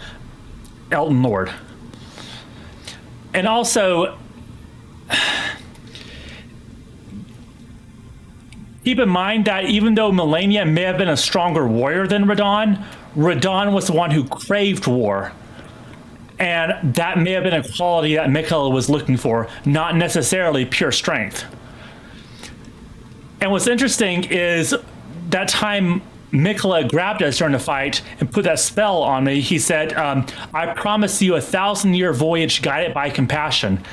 Speaker 1: Elden Lord. And also, keep in mind that even though Melania may have been a stronger warrior than Radon, Radon was the one who craved war. And that may have been a quality that Miquella was looking for, not necessarily pure strength. And what's interesting is that time Miquella grabbed us during the fight and put that spell on me. He said, I promise you 1,000-year voyage guided by compassion.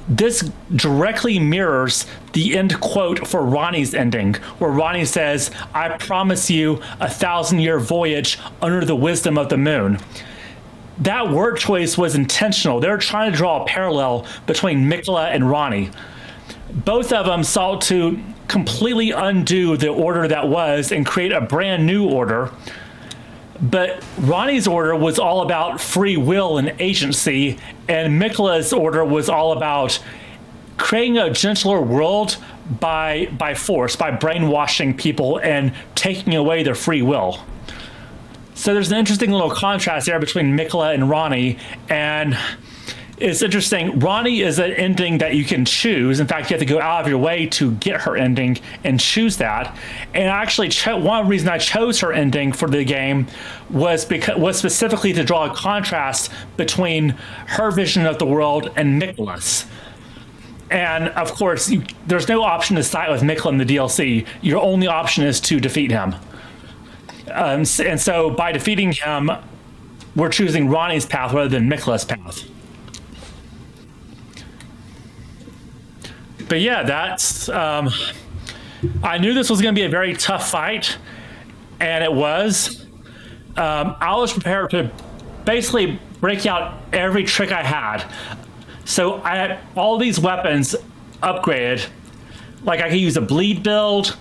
Speaker 1: This directly mirrors the end quote for Ronnie's ending, where Ronnie says, I promise you 1,000-year voyage under the wisdom of the moon. That word choice was intentional. They were trying to draw a parallel between Miquella and Ronnie. Both of them sought to completely undo the order that was and create a brand new order. But Ronnie's order was all about free will and agency, and Miquella's order was all about creating a gentler world by force, by brainwashing people and taking away their free will. So there's an interesting little contrast there between Miquella and Ronnie, and it's interesting. Ronnie is an ending that you can choose. In fact, you have to go out of your way to get her ending and choose that. And actually, one reason I chose her ending for the game was specifically to draw a contrast between her vision of the world and Miquella's. And of course, there's no option to side with Miquella in the DLC. Your only option is to defeat him. And so by defeating him, we're choosing Ronnie's path rather than Miquella's path. But yeah, that's I knew this was going to be a very tough fight, and it was. I was prepared to basically break out every trick I had. So I had all these weapons upgraded. Like I could use a bleed build.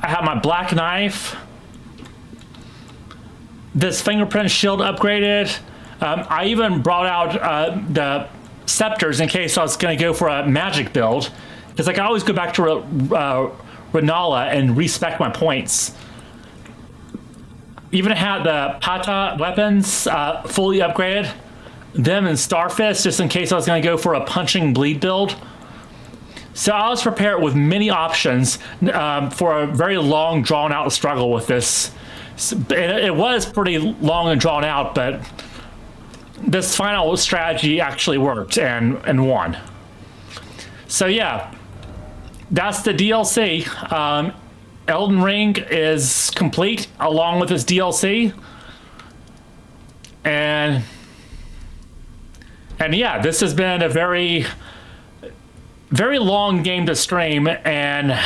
Speaker 1: I have my black knife. This fingerprint shield upgraded. I even brought out the scepters in case I was going to go for a magic build. Because like I always go back to Renala and respec my points. Even had the Pata weapons fully upgraded. Them and Starfist just in case I was going to go for a punching bleed build. So I was prepared with many options for a very long, drawn-out struggle with this. It was pretty long and drawn out, but this final strategy actually worked and won. So yeah, that's the DLC. Elden Ring is complete along with this DLC. And yeah, this has been a very long game to stream and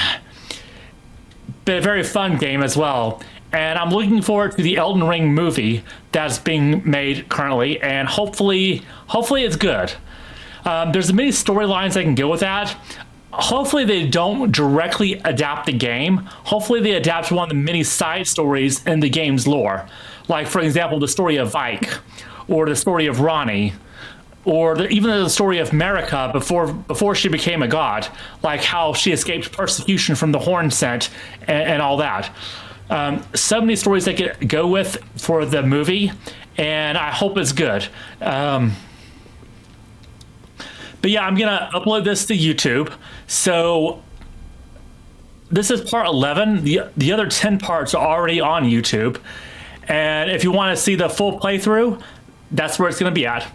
Speaker 1: been a very fun game as well. And I'm looking forward to the Elden Ring movie that's being made currently, and hopefully it's good. There's many storylines that can go with that. Hopefully they don't directly adapt the game. Hopefully they adapt one of the many side stories in the game's lore. Like, for example, the story of Vike, or the story of Ronnie, or even the story of Marika before she became a god, like how she escaped persecution from the Horn Scent and all that. So many stories they could go with for the movie, and I hope it's good. But yeah, I'm gonna upload this to YouTube. So this is part 11. The other 10 parts are already on YouTube, and if you want to see the full playthrough, that's where it's gonna be at.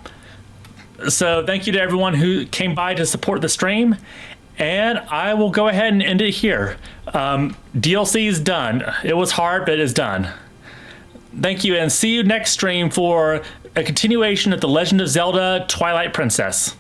Speaker 1: So thank you to everyone who came by to support the stream, and I will go ahead and end it here. DLC is done. It was hard, but it's done. Thank you, and see you next stream for a continuation of The Legend of Zelda: Twilight Princess.